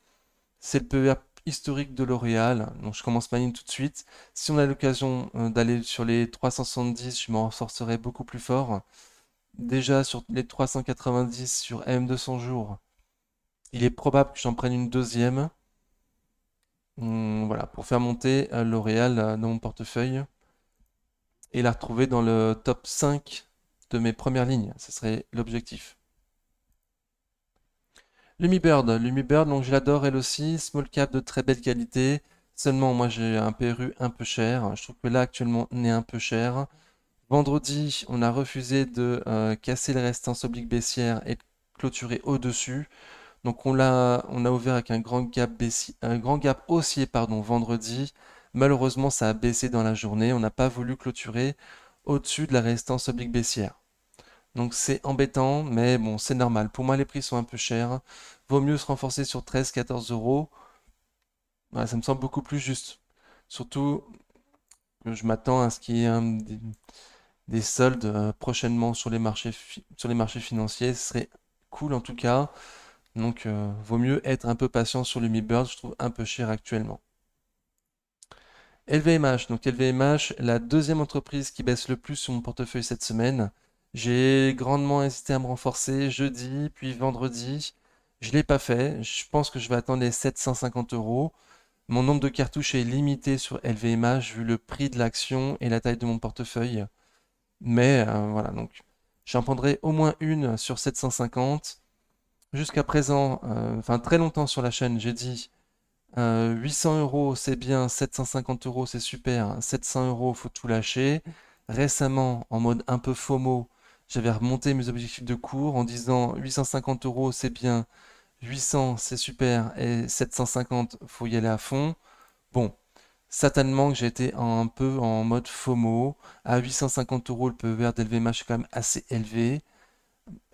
C'est le PER historique de L'Oréal, donc je commence ma ligne tout de suite. Si on a l'occasion d'aller sur les 370, je m'en sortirai beaucoup plus fort. Déjà sur les 390 sur M200 jours, il est probable que j'en prenne une deuxième. Voilà, pour faire monter L'Oréal dans mon portefeuille et la retrouver dans le top 5 de mes premières lignes. Ce serait l'objectif. Lumibird, donc je l'adore elle aussi. Small cap de très belle qualité. Seulement, moi j'ai un PRU un peu cher. Je trouve que là actuellement on est un peu cher. Vendredi, on a refusé de casser les restances obliques baissières et de clôturer au-dessus. Donc on a ouvert avec un grand gap haussier, pardon, vendredi. Malheureusement, ça a baissé dans la journée. On n'a pas voulu clôturer au-dessus de la résistance oblique baissière. Donc c'est embêtant, mais bon, c'est normal. Pour moi, les prix sont un peu chers. Vaut mieux se renforcer sur 13-14 euros. Ouais, ça me semble beaucoup plus juste. Surtout que je m'attends à ce qu'il y ait des soldes prochainement sur sur les marchés financiers. Ce serait cool en tout cas. Donc, vaut mieux être un peu patient sur le Mi Bird, je trouve un peu cher actuellement. LVMH, donc LVMH, la deuxième entreprise qui baisse le plus sur mon portefeuille cette semaine. J'ai grandement hésité à me renforcer jeudi, puis vendredi. Je ne l'ai pas fait. Je pense que je vais attendre les 750 euros. Mon nombre de cartouches est limité sur LVMH vu le prix de l'action et la taille de mon portefeuille. Mais voilà, donc j'en prendrai au moins une sur 750. Jusqu'à présent, enfin très longtemps sur la chaîne, j'ai dit 800 euros c'est bien, 750 euros c'est super, 700 euros faut tout lâcher. Récemment, en mode un peu FOMO, j'avais remonté mes objectifs de cours en disant 850 euros c'est bien, 800 c'est super et 750 faut y aller à fond. Bon, certainement que j'ai été un peu en mode FOMO. À 850 euros, le PER d'LVMH est quand même assez élevé.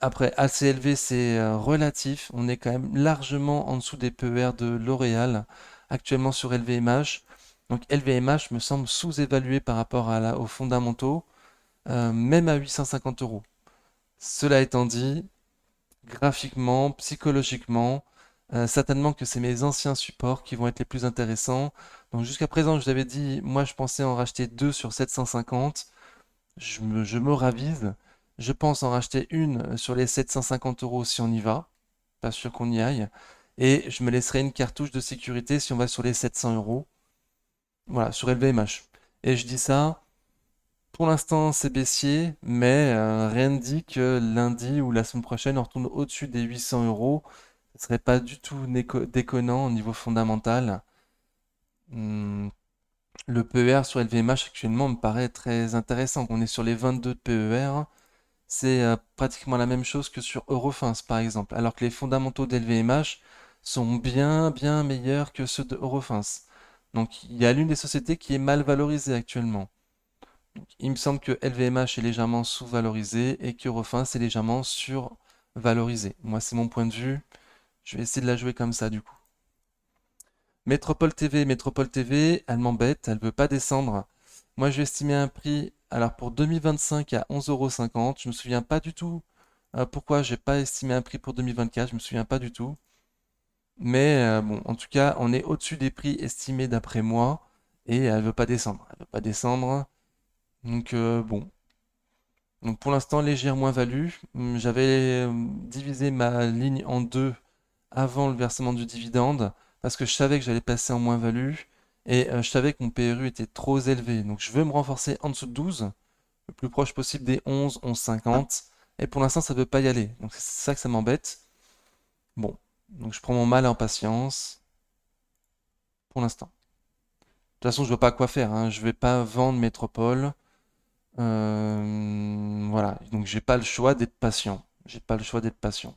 Après, assez élevé, c'est relatif. On est quand même largement en dessous des PER de L'Oréal, actuellement sur LVMH. Donc LVMH me semble sous-évalué par rapport aux fondamentaux, même à 850 euros. Cela étant dit, graphiquement, psychologiquement, certainement que c'est mes anciens supports qui vont être les plus intéressants. Donc jusqu'à présent, je vous avais dit, moi je pensais en racheter deux sur 750. Je me ravise. Je pense en racheter une sur les 750 euros si on y va. Pas sûr qu'on y aille. Et je me laisserai une cartouche de sécurité si on va sur les 700 euros. Voilà, sur LVMH. Et je dis ça, pour l'instant c'est baissier, mais rien ne dit que lundi ou la semaine prochaine on retourne au-dessus des 800 euros. Ce serait pas du tout déconnant au niveau fondamental. Hmm, le PER sur LVMH actuellement me paraît très intéressant. On est sur les 22 de PER. C'est pratiquement la même chose que sur Eurofins, par exemple, alors que les fondamentaux d'LVMH sont bien meilleurs que ceux de Eurofins. Donc il y a l'une des sociétés qui est mal valorisée actuellement. Il me semble que LVMH est légèrement sous-valorisé et qu'Eurofins est légèrement survalorisé. Moi, c'est mon point de vue. Je vais essayer de la jouer comme ça, du coup. Métropole TV, elle m'embête, elle veut pas descendre. Moi, je vais estimer un prix Alors pour 2025 à 11,50 €, je me souviens pas du tout pourquoi j'ai pas estimé un prix pour 2024, je me souviens pas du tout. Mais bon, en tout cas, on est au-dessus des prix estimés d'après moi et elle veut pas descendre. Elle veut pas descendre. Donc bon. Donc pour l'instant, légère moins-value. J'avais divisé ma ligne en deux avant le versement du dividende parce que je savais que j'allais passer en moins-value et je savais que mon PRU était trop élevé. Donc je veux me renforcer en dessous de 12, le plus proche possible des 11, 11,50. Et pour l'instant, ça ne veut pas y aller. Donc c'est ça que ça m'embête. Bon, donc je prends mon mal en patience pour l'instant. De toute façon, je vois pas quoi faire, hein. Je vais pas vendre Métropole. Voilà, donc j'ai pas le choix d'être patient. J'ai pas le choix d'être patient.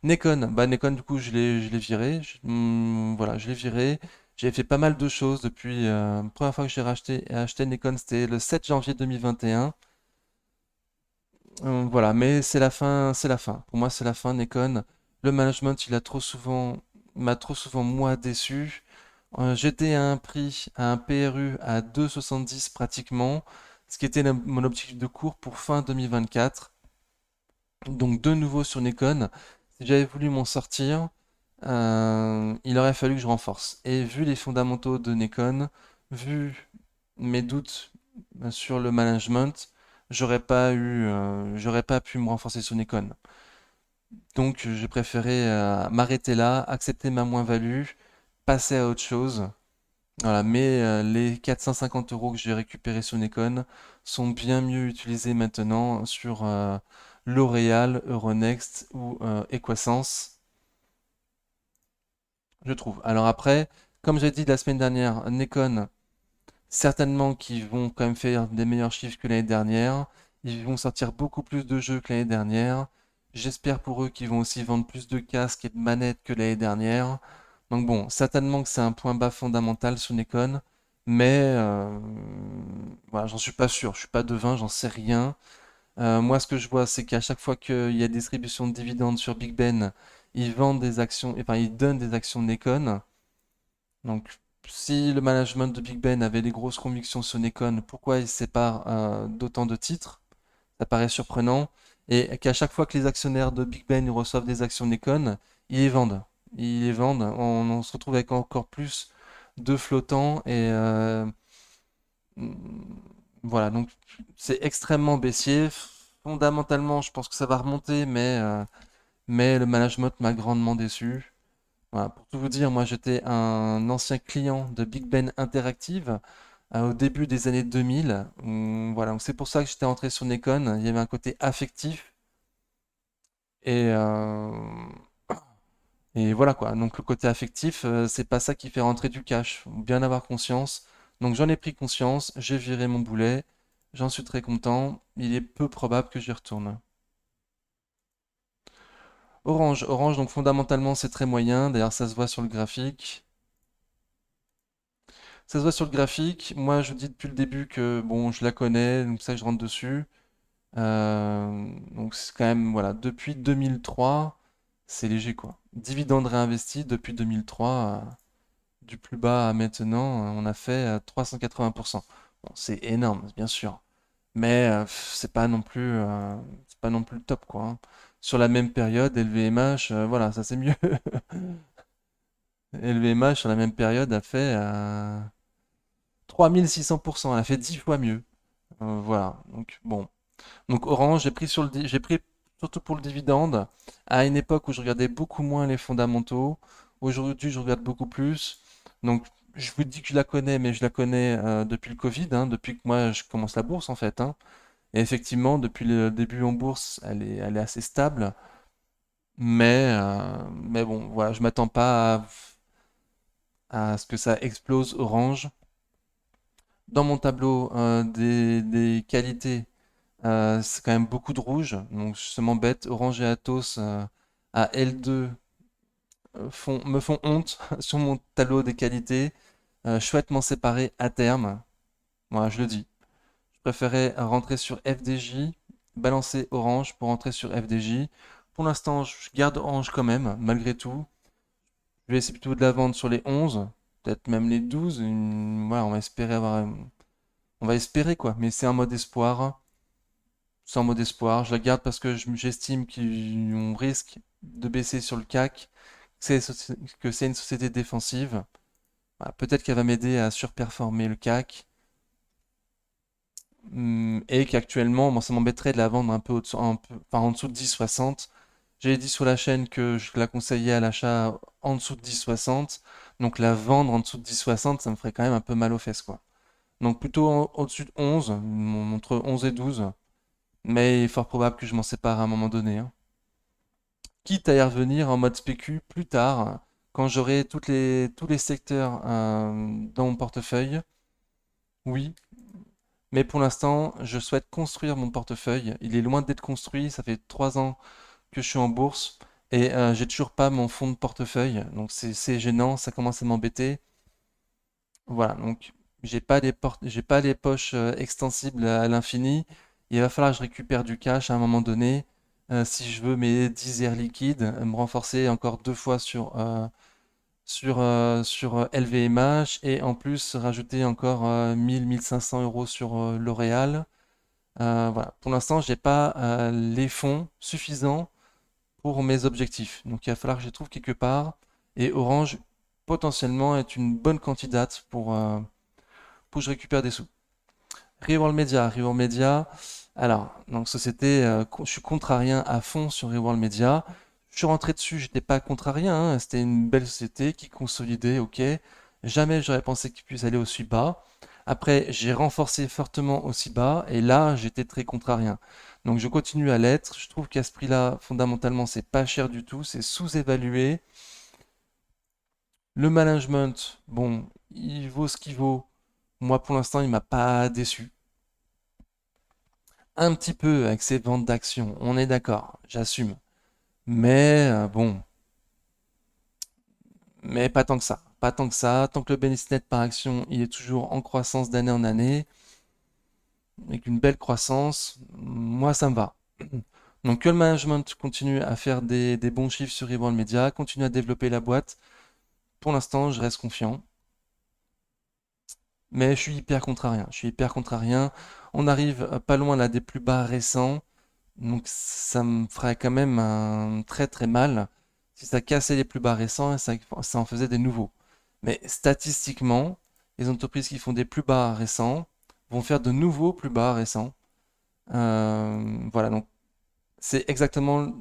Nekon, bah Nekon du coup je l'ai viré. Voilà, je l'ai viré. J'ai fait pas mal de choses depuis. La première fois que j'ai acheté Nekon, c'était le 7 janvier 2021. Voilà, mais c'est la fin, c'est la fin. Pour moi, c'est la fin, Nekon. Le management, m'a trop souvent moi déçu. J'étais à un prix, à un PRU à 2,70 pratiquement, ce qui était mon objectif de cours pour fin 2024. Donc de nouveau sur Nikon, si j'avais voulu m'en sortir, il aurait fallu que je renforce. Et vu les fondamentaux de Nikon, vu mes doutes sur le management, j'aurais pas pu me renforcer sur Nikon. Donc j'ai préféré m'arrêter là, accepter ma moins-value, passer à autre chose. Voilà, mais les 450 € que j'ai récupérés sur Nikon sont bien mieux utilisés maintenant sur L'Oréal, Euronext ou Equasense, je trouve. Alors après, comme j'ai dit la semaine dernière, Nikon, certainement qu'ils vont quand même faire des meilleurs chiffres que l'année dernière. Ils vont sortir beaucoup plus de jeux que l'année dernière. J'espère pour eux qu'ils vont aussi vendre plus de casques et de manettes que l'année dernière. Donc bon, certainement que c'est un point bas fondamental sur Nikon, mais voilà, j'en suis pas sûr. Je suis pas devin, j'en sais rien. Moi, ce que je vois, c'est qu'à chaque fois qu'il y a distribution de dividendes sur Big Ben, ils vendent des actions, enfin ils donnent des actions Nikon. Donc, si le management de Big Ben avait des grosses convictions sur Nikon, pourquoi il sépare d'autant de titres? Ça paraît surprenant. Et qu'à chaque fois que les actionnaires de Big Ben reçoivent des actions Nikon, ils les vendent. Ils les vendent. On se retrouve avec encore plus de flottants. Et mm, voilà, donc c'est extrêmement baissier. Fondamentalement, je pense que ça va remonter, mais le management m'a grandement déçu. Voilà, pour tout vous dire, moi j'étais un ancien client de Big Ben Interactive au début des années 2000. Voilà, donc c'est pour ça que j'étais entré sur Nikon. Il y avait un côté affectif et, et voilà quoi. Donc le côté affectif, c'est pas ça qui fait rentrer du cash. Faut bien avoir conscience. Donc j'en ai pris conscience, j'ai viré mon boulet, j'en suis très content. Il est peu probable que j'y retourne. Orange, Orange, donc fondamentalement c'est très moyen. D'ailleurs ça se voit sur le graphique. Ça se voit sur le graphique. Moi, je dis depuis le début que bon, je la connais, donc ça, je rentre dessus. Donc c'est quand même, voilà, depuis 2003, c'est léger quoi. Dividende réinvesti depuis 2003, du plus bas à maintenant, on a fait 380%. Bon, c'est énorme, bien sûr, mais c'est pas non plus le top quoi, hein. Sur la même période, LVMH, voilà, ça c'est mieux. LVMH sur la même période a fait 3600%, elle a fait 10 fois mieux. Voilà, donc bon. Donc Orange, j'ai pris surtout pour le dividende, à une époque où je regardais beaucoup moins les fondamentaux. Aujourd'hui, je regarde beaucoup plus. Donc je vous dis que je la connais, mais je la connais depuis le Covid, hein, depuis que moi je commence la bourse en fait, hein. Et effectivement, depuis le début en bourse, elle est assez stable. Mais bon, voilà, je m'attends pas à ce que ça explose Orange. Dans mon tableau des qualités, c'est quand même beaucoup de rouge, donc ça m'embête. Orange et Atos à L2 me font honte sur mon tableau des qualités. Je souhaite m'en séparer à terme. Voilà, je le dis. Je préférais rentrer sur FDJ, balancer Orange pour rentrer sur FDJ. Pour l'instant, je garde Orange quand même, malgré tout. Je vais essayer plutôt de la vendre sur les 11, peut-être même les 12. Voilà, on va espérer avoir On va espérer quoi, mais c'est un mode espoir. C'est un mode espoir. Je la garde parce que j'estime qu'on risque de baisser sur le CAC, que c'est une société défensive. Voilà, peut-être qu'elle va m'aider à surperformer le CAC. Et qu'actuellement, moi, ça m'embêterait de la vendre un peu, enfin, en dessous de 10,60. J'ai dit sur la chaîne que je la conseillais à l'achat en dessous de 10,60. Donc la vendre en dessous de 10,60, ça me ferait quand même un peu mal aux fesses, quoi. Donc plutôt au-dessus de 11, entre 11 et 12. Mais il est fort probable que je m'en sépare à un moment donné, hein. Quitte à y revenir en mode spécu plus tard, quand j'aurai tous les secteurs dans mon portefeuille. Oui, mais pour l'instant, je souhaite construire mon portefeuille. Il est loin d'être construit. Ça fait 3 ans que je suis en bourse et j'ai toujours pas mon fonds de portefeuille. Donc c'est gênant, ça commence à m'embêter. Voilà, donc j'ai pas les poches extensibles à l'infini. Il va falloir que je récupère du cash à un moment donné. Si je veux mes 10 airs liquides, me renforcer encore 2 fois sur LVMH et en plus rajouter encore 1000-1500 € sur L'Oréal. Voilà. Pour l'instant, j'ai pas les fonds suffisants pour mes objectifs. Donc il va falloir que je les trouve quelque part. Et Orange, potentiellement, est une bonne candidate pour que je récupère des sous. Reworld Media, Reworld Media. Alors, donc société, je suis contrarien à fond sur Reworld Media. Je suis rentré dessus, j'étais pas contrarien, hein. C'était une belle société qui consolidait, ok. Jamais j'aurais pensé qu'il puisse aller aussi bas. Après, j'ai renforcé fortement aussi bas, et là, j'étais très contrarien. Donc, je continue à l'être. Je trouve qu'à ce prix-là, fondamentalement, c'est pas cher du tout, c'est sous-évalué. Le management, bon, il vaut ce qu'il vaut. Moi, pour l'instant, il m'a pas déçu. Un petit peu avec ces ventes d'actions, on est d'accord, j'assume. Mais bon, mais pas tant que ça. Pas tant que ça. Tant que le bénéfice net par action, il est toujours en croissance d'année en année, avec une belle croissance, moi ça me va. Donc que le management continue à faire des bons chiffres sur Reborn Media, continue à développer la boîte. Pour l'instant, je reste confiant. Mais je suis hyper contrarien. Je suis hyper contrarien. On arrive pas loin là des plus bas récents. Donc ça me ferait quand même un très très mal si ça cassait les plus bas récents et ça en faisait des nouveaux. Mais statistiquement, les entreprises qui font des plus bas récents vont faire de nouveaux plus bas récents. Voilà, donc c'est exactement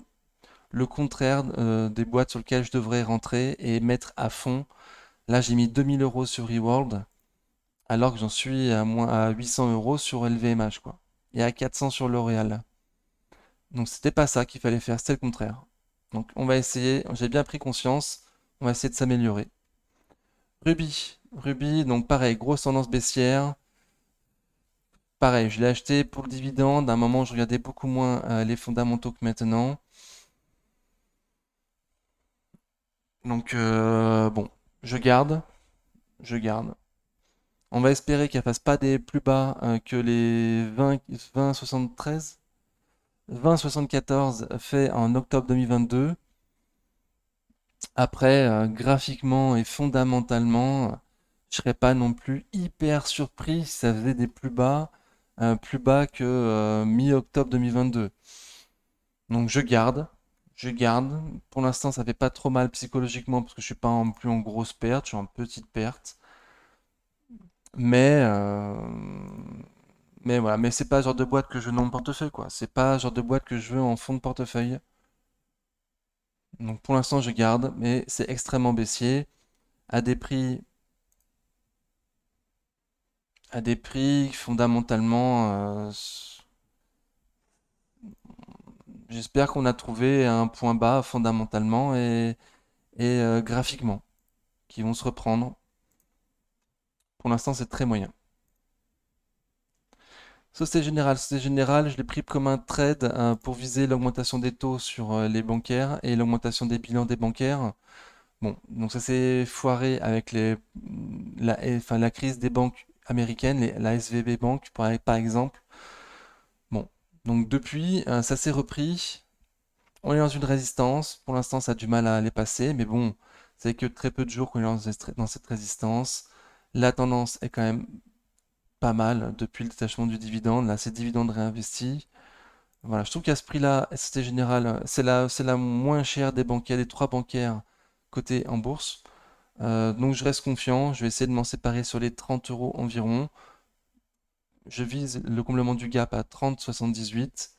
le contraire des boîtes sur lesquelles je devrais rentrer et mettre à fond. Là, j'ai mis 2000 € sur Reworld, alors que j'en suis à moins à 800 € sur LVMH, quoi. Et à 400 sur L'Oréal. Donc c'était pas ça qu'il fallait faire, c'était le contraire. Donc on va essayer, j'ai bien pris conscience, on va essayer de s'améliorer. Ruby, donc pareil, grosse tendance baissière. Pareil, je l'ai acheté pour le dividende. À un moment, je regardais beaucoup moins les fondamentaux que maintenant. Donc bon, je garde, je garde. On va espérer qu'elle fasse pas des plus bas que les 20,73, 20,74 fait en octobre 2022. Après, graphiquement et fondamentalement, je serais pas non plus hyper surpris si ça faisait des plus bas que mi-octobre 2022. Donc je garde. Pour l'instant, ça fait pas trop mal psychologiquement parce que je suis pas en plus en grosse perte, je suis en petite perte. Mais, mais voilà, mais c'est pas le genre de boîte que je veux dans mon portefeuille, quoi. C'est pas le genre de boîte que je veux en fond de portefeuille. Donc pour l'instant, je garde, mais c'est extrêmement baissier, à des prix, à des prix fondamentalement. J'espère qu'on a trouvé un point bas fondamentalement et graphiquement, qui vont se reprendre. Pour l'instant, c'est très moyen. Société Générale, je l'ai pris comme un trade pour viser l'augmentation des taux sur les bancaires et l'augmentation des bilans des bancaires. Bon, donc ça s'est foiré avec enfin, la crise des banques américaines, la SVB Bank par exemple. Bon, donc depuis, ça s'est repris. On est dans une résistance. Pour l'instant, ça a du mal à les passer, mais bon, c'est que très peu de jours qu'on est dans cette résistance. La tendance est quand même pas mal depuis le détachement du dividende. Là, c'est dividende réinvesti. Voilà, je trouve qu'à ce prix-là, Société Générale, c'est la moins chère des bancaires, des trois bancaires cotés en bourse. Donc je reste confiant, je vais essayer de m'en séparer sur les 30 euros environ. Je vise le comblement du gap à 30,78.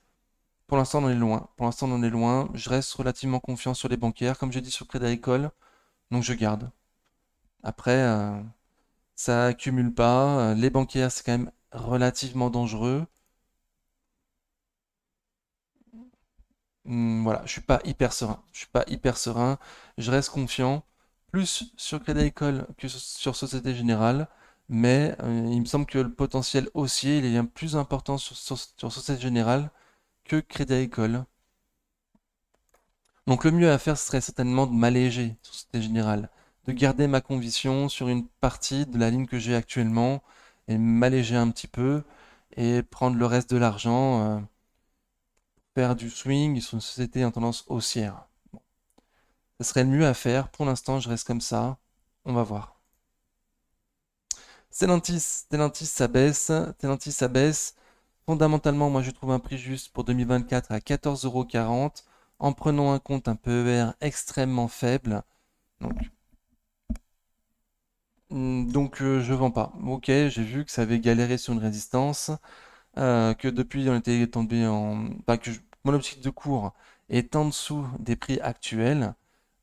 Pour l'instant, on en est loin. Pour l'instant, on en est loin. Je reste relativement confiant sur les bancaires, comme j'ai dit sur Crédit Agricole, donc je garde. Après, ça accumule pas. Les bancaires, c'est quand même relativement dangereux. Voilà, je suis pas hyper serein. Je suis pas hyper serein. Je reste confiant, plus sur Crédit Agricole que sur Société Générale. Mais il me semble que le potentiel haussier, il est bien plus important sur Société Générale que Crédit Agricole. Donc le mieux à faire, ce serait certainement de m'alléger sur Société Générale, de garder ma conviction sur une partie de la ligne que j'ai actuellement et m'alléger un petit peu et prendre le reste de l'argent, faire du swing sur une société en tendance haussière. Ce serait le mieux à faire. Pour l'instant, je reste comme ça. On va voir. Stellantis, ça baisse. Stellantis, ça baisse. Fondamentalement, moi, je trouve un prix juste pour 2024 à 14,40 € en prenant en compte un PER extrêmement faible. Donc, je vends pas. Ok, j'ai vu que ça avait galéré sur une résistance, que depuis on était tombé en... Enfin, mon objectif de cours est en dessous des prix actuels.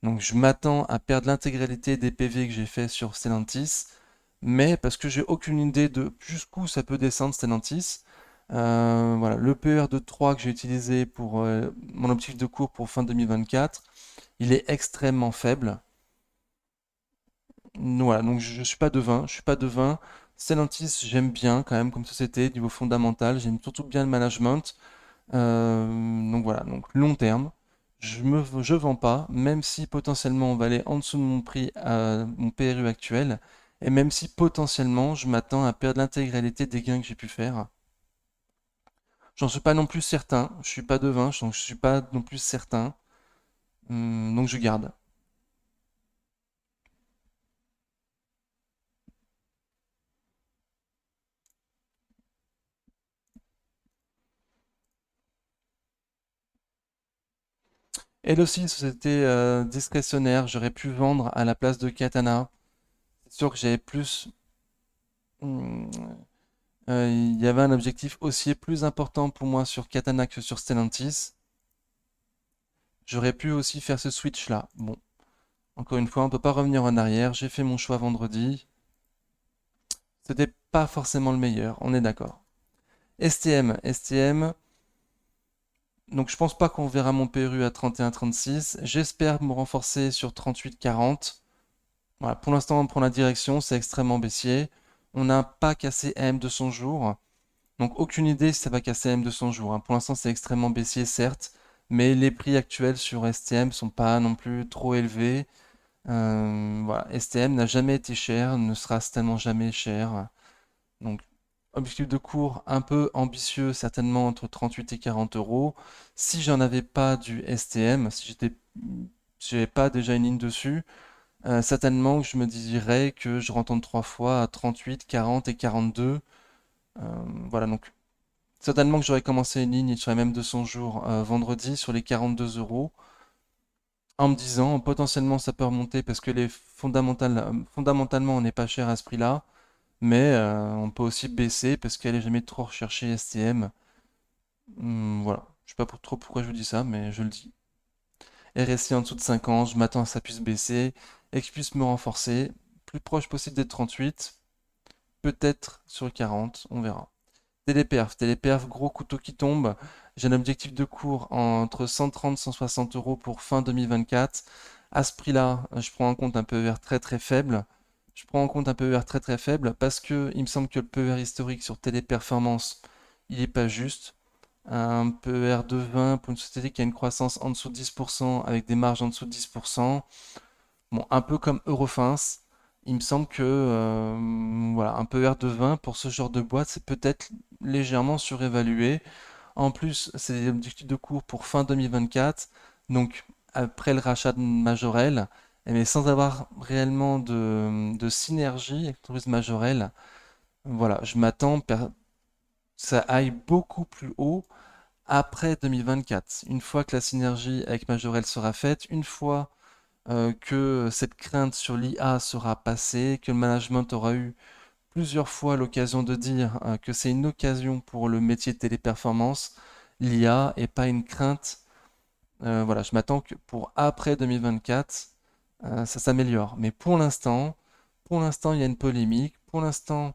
Donc je m'attends à perdre l'intégralité des PV que j'ai fait sur Stellantis, mais parce que j'ai aucune idée de jusqu'où ça peut descendre Stellantis. Voilà, le PER de 3 que j'ai utilisé pour mon objectif de cours pour fin 2024, il est extrêmement faible. Voilà, donc je suis pas devin, je suis pas devin. Stellantis, j'aime bien quand même comme société, niveau fondamental, j'aime surtout bien le management. Donc voilà, donc long terme, je vends pas, même si potentiellement on va aller en dessous de mon prix à mon PRU actuel, et même si potentiellement je m'attends à perdre l'intégralité des gains que j'ai pu faire. J'en suis pas non plus certain, je suis pas devin, donc je suis pas non plus certain. Donc je garde. Elle aussi, société discrétionnaire, j'aurais pu vendre à la place de Katana. C'est sûr que j'avais plus. hum, il y avait un objectif haussier plus important pour moi sur Katana que sur Stellantis. J'aurais pu aussi faire ce switch-là. Bon, encore une fois, on ne peut pas revenir en arrière. J'ai fait mon choix vendredi. C'était pas forcément le meilleur, on est d'accord. STM. Donc je pense pas qu'on verra mon PRU à 31,36. J'espère me renforcer sur 38,40. Voilà, pour l'instant, on prend la direction, c'est extrêmement baissier. On n'a pas cassé AM200 jours. Donc aucune idée si ça va casser AM200 jours, hein. Pour l'instant, c'est extrêmement baissier, certes, mais les prix actuels sur STM sont pas non plus trop élevés. Voilà, STM n'a jamais été cher, ne sera certainement jamais cher. Donc objectif de cours un peu ambitieux, certainement entre 38 et 40 euros. Si j'en avais pas du STM, si j'avais pas déjà une ligne dessus, certainement que je me dirais que je rentre en 3 fois à 38, 40 et 42. Voilà, donc certainement que j'aurais commencé une ligne sur les mêmes 200 jours vendredi sur les 42 euros en me disant potentiellement ça peut remonter parce que fondamentalement on n'est pas cher à ce prix-là, mais on peut aussi baisser parce qu'elle est jamais trop recherchée STM. Voilà, je sais pas trop pourquoi je vous dis ça, mais je le dis. RSI en dessous de 50, je m'attends à ce que ça puisse baisser et que je puisse me renforcer plus proche possible des 38, peut-être sur 40, on verra. Téléperf, gros couteau qui tombe. J'ai un objectif de cours entre 130 et 160 euros pour fin 2024. À ce prix-là, je prends en compte un PER très très faible. Je prends en compte un PER très très faible parce que il me semble que le PER historique sur Téléperformance, il n'est pas juste. Un PER de 20 pour une société qui a une croissance en dessous de 10% avec des marges en dessous de 10%. Bon, un peu comme Eurofins, il me semble que voilà, un PER de 20 pour ce genre de boîte, c'est peut-être légèrement surévalué. En plus, c'est des objectifs de cours pour fin 2024, donc après le rachat de Majorel, mais sans avoir réellement de synergie avec l'entreprise Majorel. Voilà, je m'attends ça aille beaucoup plus haut après 2024. Une fois que la synergie avec Majorel sera faite, une fois que cette crainte sur l'IA sera passée, que le management aura eu plusieurs fois l'occasion de dire que c'est une occasion pour le métier de téléperformance, l'IA et pas une crainte. Voilà, je m'attends que pour après 2024, ça s'améliore. Mais pour l'instant, il y a une polémique. Pour l'instant,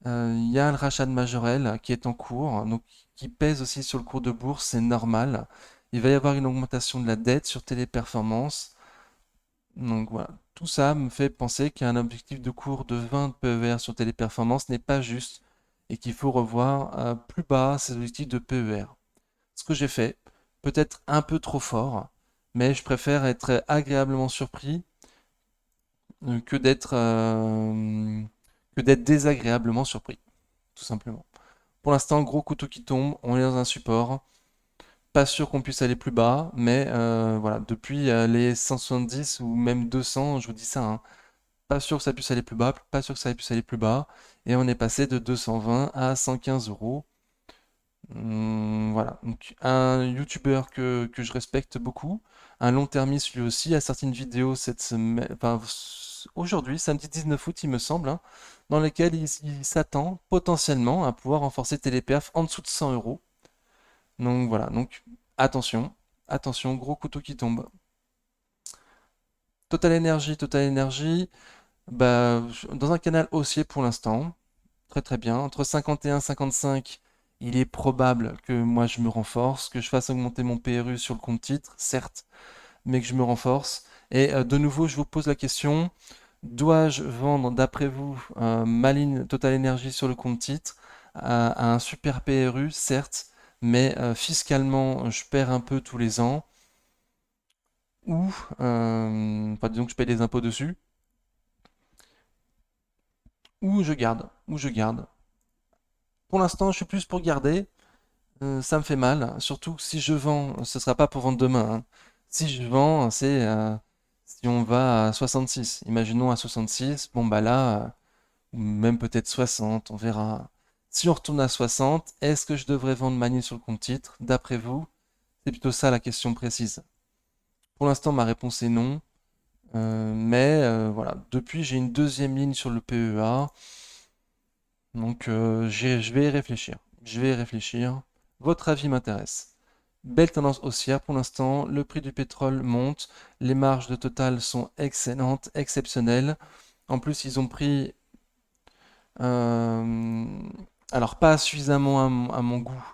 il y a le rachat de Majorel qui est en cours, donc qui pèse aussi sur le cours de bourse, c'est normal. Il va y avoir une augmentation de la dette sur Téléperformance. Donc voilà, tout ça me fait penser qu'un objectif de cours de 20 PER sur Téléperformance n'est pas juste et qu'il faut revoir plus bas ces objectifs de PER. Ce que j'ai fait, peut-être un peu trop fort, mais je préfère être agréablement surpris euh, que d'être euh, que d'être désagréablement surpris, tout simplement. Pour l'instant, gros couteau qui tombe, on est dans un support. Pas sûr qu'on puisse aller plus bas, mais voilà, depuis les 170 ou même 200, je vous dis ça, hein, pas sûr que ça puisse aller plus bas, pas sûr que ça puisse aller plus bas. Et on est passé de 220 à 115 euros. Voilà, donc un YouTuber que je respecte beaucoup, un long-termiste lui aussi, a sorti une vidéo cette semaine, enfin, aujourd'hui, samedi 19 août, il me semble, hein, dans lequel il s'attend potentiellement à pouvoir renforcer Téléperf en dessous de 100 euros. Donc voilà, donc attention, attention, gros couteau qui tombe. Total Energy, bah, dans un canal haussier pour l'instant, très très bien. Entre 51 et 55, il est probable que moi je me renforce, que je fasse augmenter mon PRU sur le compte titre, certes, mais que je me renforce. Et de nouveau, je vous pose la question, dois-je vendre, d'après vous, ma ligne Total Energy sur le compte titre à un super PRU, certes, mais fiscalement, je perds un peu tous les ans, ou, enfin disons que je paye des impôts dessus, ou je garde. Pour l'instant, je suis plus pour garder. Ça me fait mal, surtout que si je vends, ce sera pas pour vendre demain, hein. Si je vends, c'est si on va à 66. Imaginons à 66, bon bah là, ou même peut-être 60, on verra. Si on retourne à 60, est-ce que je devrais vendre ma ligne sur le compte titre? D'après vous, c'est plutôt ça la question précise. Pour l'instant, ma réponse est non. Mais voilà, depuis j'ai une deuxième ligne sur le PEA, donc je vais y réfléchir. Je vais y réfléchir. Votre avis m'intéresse. Belle tendance haussière pour l'instant, le prix du pétrole monte, les marges de Total sont excellentes, exceptionnelles. En plus, ils ont pris, euh, alors pas suffisamment à mon goût,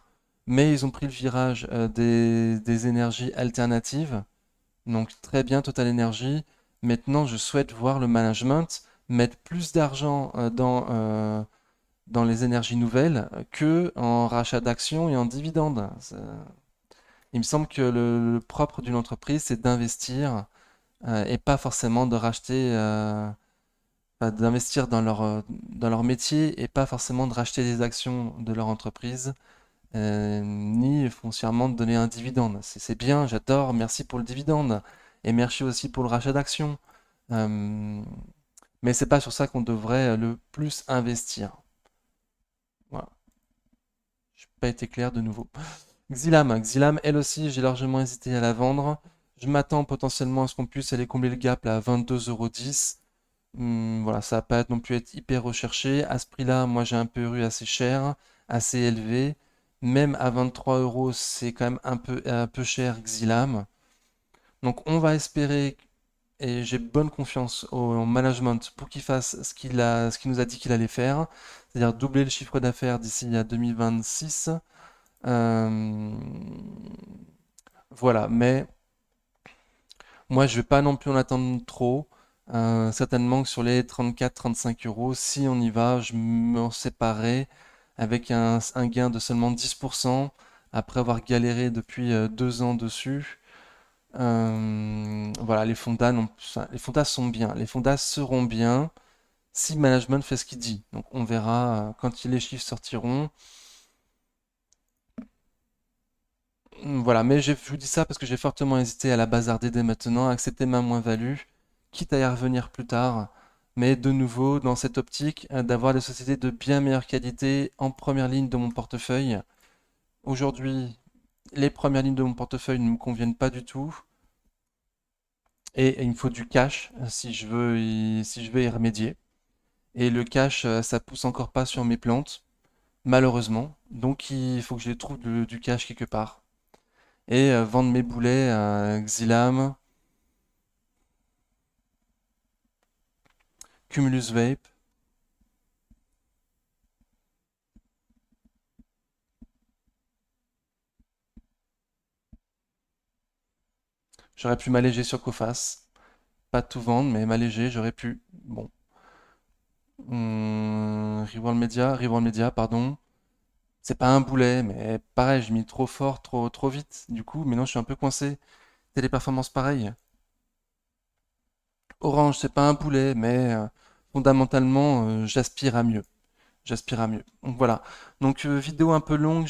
mais ils ont pris le virage des énergies alternatives. Donc très bien Total Energy. Maintenant, je souhaite voir le management mettre plus d'argent dans les énergies nouvelles que en rachat d'actions et en dividendes. Il me semble que le propre d'une entreprise, c'est d'investir et pas forcément de racheter, enfin, d'investir dans leur métier et pas forcément de racheter des actions de leur entreprise, ni foncièrement de donner un dividende. C'est bien, j'adore, merci pour le dividende et merci aussi pour le rachat d'actions. Euh, mais c'est pas sur ça qu'on devrait le plus investir. Voilà, j'ai pas été clair de nouveau. Xilam, elle aussi, j'ai largement hésité à la vendre. Je m'attends potentiellement à ce qu'on puisse aller combler le gap là, à 22,10 €. Voilà, ça va pas non plus être hyper recherché. À ce prix-là, moi j'ai un PRU assez cher, assez élevé. Même à 23 euros, c'est quand même un peu cher Xilam. Donc on va espérer, et j'ai bonne confiance au management pour qu'il fasse ce qu'il nous a dit qu'il allait faire, c'est-à-dire doubler le chiffre d'affaires d'ici à 2026. Euh, voilà, mais moi je vais pas non plus en attendre trop. Certainement que sur les 34-35 euros, si on y va, je m'en séparerai avec un gain de seulement 10% après avoir galéré depuis 2 ans dessus. Voilà, les fondas sont bien, les fondas seront bien si le management fait ce qu'il dit. Donc on verra quand les chiffres sortiront. Voilà, mais je vous dis ça parce que j'ai fortement hésité à la bazarder dès maintenant, à accepter ma moins-value, quitte à y revenir plus tard. mais de nouveau dans cette optique d'avoir des sociétés de bien meilleure qualité en première ligne de mon portefeuille. Aujourd'hui, les premières lignes de mon portefeuille ne me conviennent pas du tout et il me faut du cash si je veux y remédier. Et le cash, ça pousse encore pas sur mes plantes, malheureusement. Donc il faut que je trouve du cash quelque part. Et vendre mes boulets à Xylam, Cumulus Vape. J'aurais pu m'alléger sur Coface. Pas tout vendre, mais m'alléger, j'aurais pu. Bon. Reworld Media, pardon. C'est pas un boulet, mais pareil, j'ai mis trop fort, trop vite. Du coup, maintenant je suis un peu coincé. Téléperformance pareil. Orange, c'est pas un boulet, mais fondamentalement, j'aspire à mieux. J'aspire à mieux. Donc voilà. Donc vidéo un peu longue,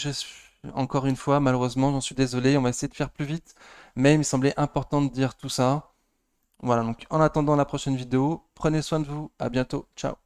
encore une fois, malheureusement, j'en suis désolé. On va essayer de faire plus vite, mais il me semblait important de dire tout ça. Voilà. Donc en attendant la prochaine vidéo, prenez soin de vous. À bientôt. Ciao.